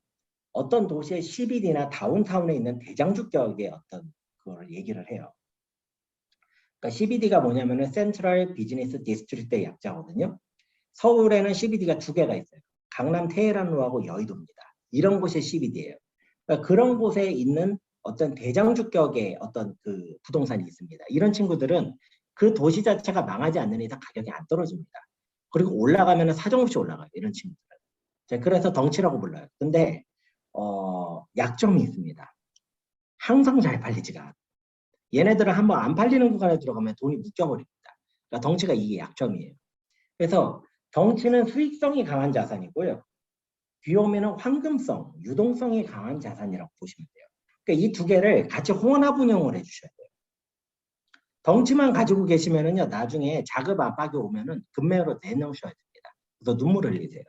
어떤 도시의 CBD나 다운타운에 있는 대장주격의 어떤 그걸 얘기를 해요. 그러니까 CBD가 뭐냐면은 센트럴 비즈니스 디스트릭트의 약자거든요. 서울에는 CBD가 2개가 있어요. 강남 테헤란로하고 여의도입니다. 이런 곳이 CBD예요. 그러니까 그런 곳에 있는 어떤 대장주격의 어떤 그 부동산이 있습니다. 이런 친구들은 그 도시 자체가 망하지 않는 이상 가격이 안 떨어집니다. 그리고 올라가면 사정없이 올라가요. 이런 친구들은. 자, 그래서 덩치라고 불러요. 근데 약점이 있습니다. 항상 잘 팔리지가 않아요. 얘네들은 한번 안 팔리는 구간에 들어가면 돈이 묶여버립니다. 그러니까 덩치가 이게 약점이에요. 그래서 덩치는 수익성이 강한 자산이고요. 귀요미는 황금성, 유동성이 강한 자산이라고 보시면 돼요. 그러니까 이 2개를 같이 혼합 운영을 해주셔야 돼요. 덩치만 가지고 계시면은요, 나중에 자금 압박이 오면은 금매로 내놓으셔야 됩니다. 그래서 눈물을 흘리세요.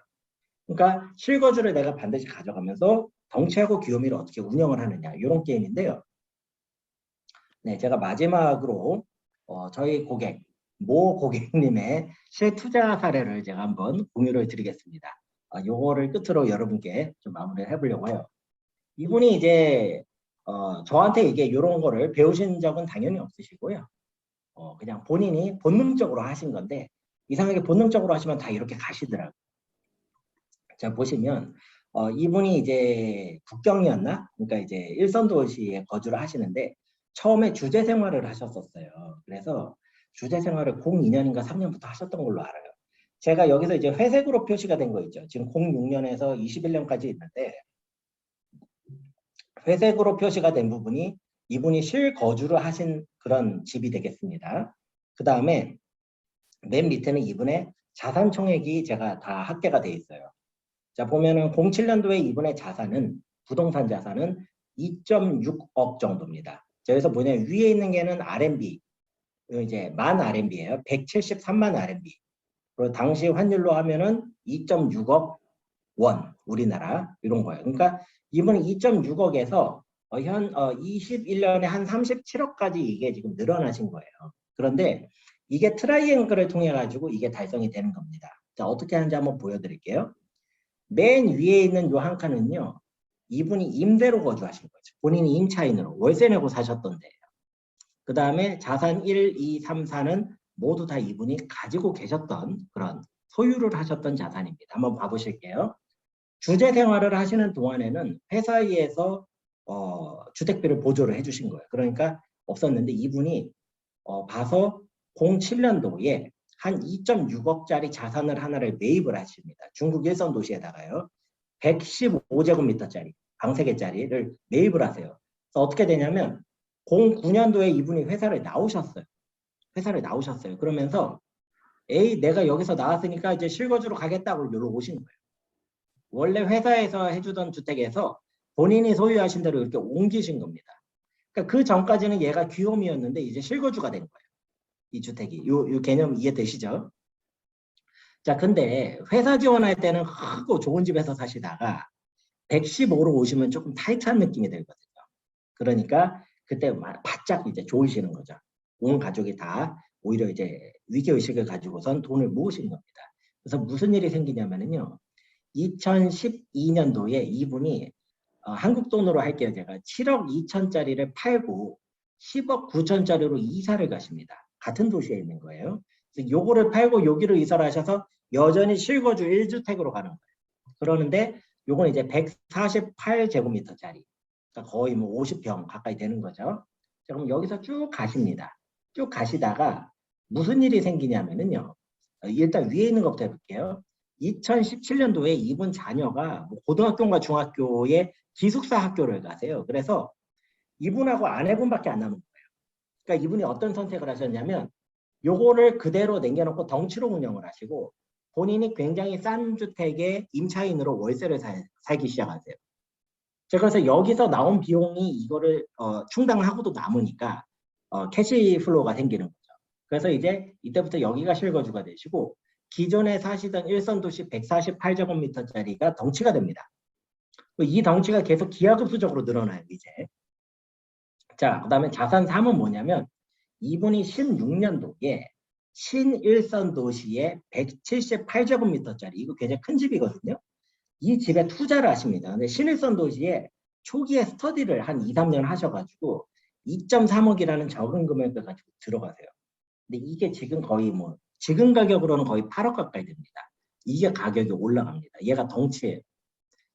그러니까 실거주를 내가 반드시 가져가면서 덩치하고 귀요미를 어떻게 운영을 하느냐, 이런 게임인데요. 네, 제가 마지막으로 저희 고객, 모 고객님의 실투자 사례를 제가 한번 공유를 드리겠습니다. 요거를 끝으로 여러분께 좀 마무리를 해보려고 해요. 이분이 이제 저한테 이게 이런 거를 배우신 적은 당연히 없으시고요. 그냥 본인이 본능적으로 하신 건데 이상하게 본능적으로 하시면 다 이렇게 가시더라고요. 자, 보시면 이분이 이제 북경이었나? 그러니까 이제 일선도시에 거주를 하시는데 처음에 주재 생활을 하셨었어요. 그래서 주재 생활을 02년인가 3년부터 하셨던 걸로 알아요. 제가 여기서 이제 회색으로 표시가 된 거 있죠. 지금 06년에서 21년까지 있는데 회색으로 표시가 된 부분이 이분이 실거주를 하신 그런 집이 되겠습니다. 그 다음에 맨 밑에는 이분의 자산 총액이 제가 다 합계가 돼 있어요. 자, 보면은 07년도에 이분의 자산은, 부동산 자산은 2.6억 정도입니다. 자, 여기서 뭐냐면 위에 있는 게는 RMB, 이제 만 RMB예요. 173만 RMB. 그리고 당시 환율로 하면은 2.6억 원, 우리나라 이런 거예요. 그러니까 이분은 2.6억에서 현 21년에 한 37억까지 이게 지금 늘어나신 거예요. 그런데 이게 트라이앵글을 통해 가지고 이게 달성이 되는 겁니다. 자, 어떻게 하는지 한번 보여드릴게요. 맨 위에 있는 요 한 칸은요, 이분이 임대로 거주하신 거죠. 본인이 임차인으로 월세 내고 사셨던 데예요. 그 다음에 자산 1, 2, 3, 4는 모두 다 이분이 가지고 계셨던 그런 소유를 하셨던 자산입니다. 한번 봐보실게요. 주재 생활을 하시는 동안에는 회사에서 주택비를 보조를 해주신 거예요. 그러니까 없었는데 이분이 봐서 07년도에 한 2.6억짜리 자산을 하나를 매입을 하십니다. 중국 일선 도시에다가요. 115제곱미터짜리 방세개짜리를 매입을 하세요. 그래서 어떻게 되냐면 09년도에 이분이 회사를 나오셨어요. 그러면서 에이, 내가 여기서 나왔으니까 이제 실거주로 가겠다고 여기로 오신 거예요. 원래 회사에서 해주던 주택에서 본인이 소유하신 대로 이렇게 옮기신 겁니다. 그러니까 그 전까지는 얘가 귀요미였는데 이제 실거주가 된 거예요. 이 주택이. 요 개념 이해되시죠? 자, 근데 회사 지원할 때는 크고 좋은 집에서 사시다가 115로 오시면 조금 타이트한 느낌이 들거든요. 그러니까 그때 바짝 이제 좋으시는 거죠. 온 가족이 다 오히려 이제 위기의식을 가지고선 돈을 모으신 겁니다. 그래서 무슨 일이 생기냐면요. 2012년도에 이분이 한국 돈으로 할게요. 제가 7억 2천짜리를 팔고 10억 9천짜리로 이사를 가십니다. 같은 도시에 있는 거예요. 그래서 요거를 팔고 여기로 이사를 하셔서 여전히 실거주 1주택으로 가는 거예요. 그러는데 요건 이제 148제곱미터짜리. 그러니까 거의 뭐 50평 가까이 되는 거죠. 자, 그럼 여기서 쭉 가십니다. 쭉 가시다가 무슨 일이 생기냐면요. 일단 위에 있는 것부터 해볼게요. 2017년도에 이분 자녀가 고등학교인가 중학교에 기숙사 학교를 가세요. 그래서 이분하고 아내분밖에 안 남은 거예요. 그러니까 이분이 어떤 선택을 하셨냐면 요거를 그대로 남겨놓고 덩치로 운영을 하시고 본인이 굉장히 싼 주택에 임차인으로 월세를 살기 시작하세요. 자, 그래서 여기서 나온 비용이 이거를 충당하고도 남으니까 캐시플로우가 생기는 거죠. 그래서 이제 이때부터 여기가 실거주가 되시고 기존에 사시던 일선도시 148제곱미터짜리가 덩치가 됩니다. 이 덩치가 계속 기하급수적으로 늘어나요, 이제. 자, 그 다음에 자산 3은 뭐냐면 이분이 16년도에 신일선 도시에 178제곱미터짜리, 이거 굉장히 큰 집이거든요. 이 집에 투자를 하십니다. 근데 신일선 도시에 초기에 스터디를 한 2, 3년 하셔가지고 2.3억이라는 적은 금액을 가지고 들어가세요. 근데 이게 지금 거의 뭐 지금 가격으로는 거의 8억 가까이 됩니다. 이게 가격이 올라갑니다. 얘가 덩치예요.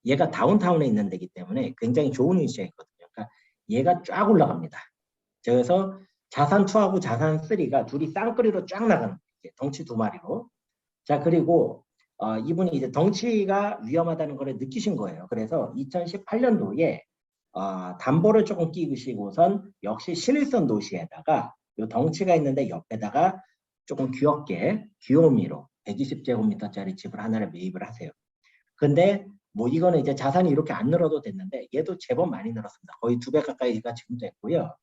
얘가 다운타운에 있는 데기 때문에 굉장히 좋은 위치에 있거든요. 그러니까 얘가 쫙 올라갑니다. 그래서 자산 2하고 자산 3가 둘이 쌍끌이로 쫙 나가는 거예요. 덩치 2마리로. 자, 그리고 이분이 이제 덩치가 위험하다는 걸 느끼신 거예요. 그래서 2018년도에 담보를 조금 끼우시고선 역시 신일선 도시에다가 요 덩치가 있는데 옆에다가 조금 귀엽게 귀요미로 120제곱미터짜리 집을 하나를 매입을 하세요. 근데 뭐 이거는 이제 자산이 이렇게 안 늘어도 됐는데 얘도 제법 많이 늘었습니다. 거의 2배 가까이가 지금 됐고요.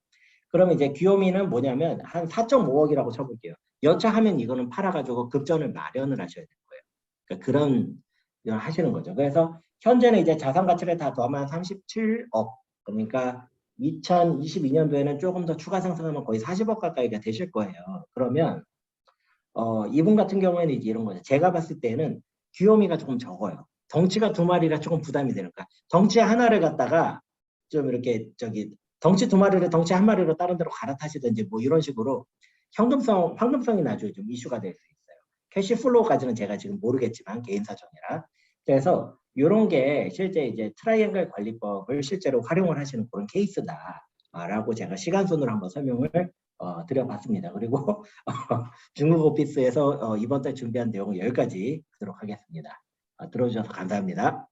그러면 이제 귀요미는 뭐냐면 한 4.5억이라고 쳐볼게요. 여차하면 이거는 팔아가지고 급전을 마련을 하셔야 될 거예요. 그러니까 그런 하시는 거죠. 그래서 현재는 이제 자산 가치를 다 더하면 37억. 그러니까 2022년도에는 조금 더 추가 상승하면 거의 40억 가까이가 되실 거예요. 그러면 이분 같은 경우에는 이제 이런 거죠. 제가 봤을 때는 귀요미가 조금 적어요. 덩치가 2마리라 조금 부담이 되니까 덩치 하나를 갖다가 좀 이렇게 덩치 2마리를 덩치 1마리로 다른 데로 갈아타시든지 뭐 이런 식으로 황금성이 나중에 좀 이슈가 될 수 있어요. 캐시플로우까지는 제가 지금 모르겠지만 개인 사정이라. 그래서 이런 게 실제 이제 트라이앵글 관리법을 실제로 활용을 하시는 그런 케이스다라고 제가 시간순으로 한번 설명을 드려봤습니다. 그리고 중국 오피스에서 이번 달 준비한 내용을 여기까지 하도록 하겠습니다. 들어주셔서 감사합니다.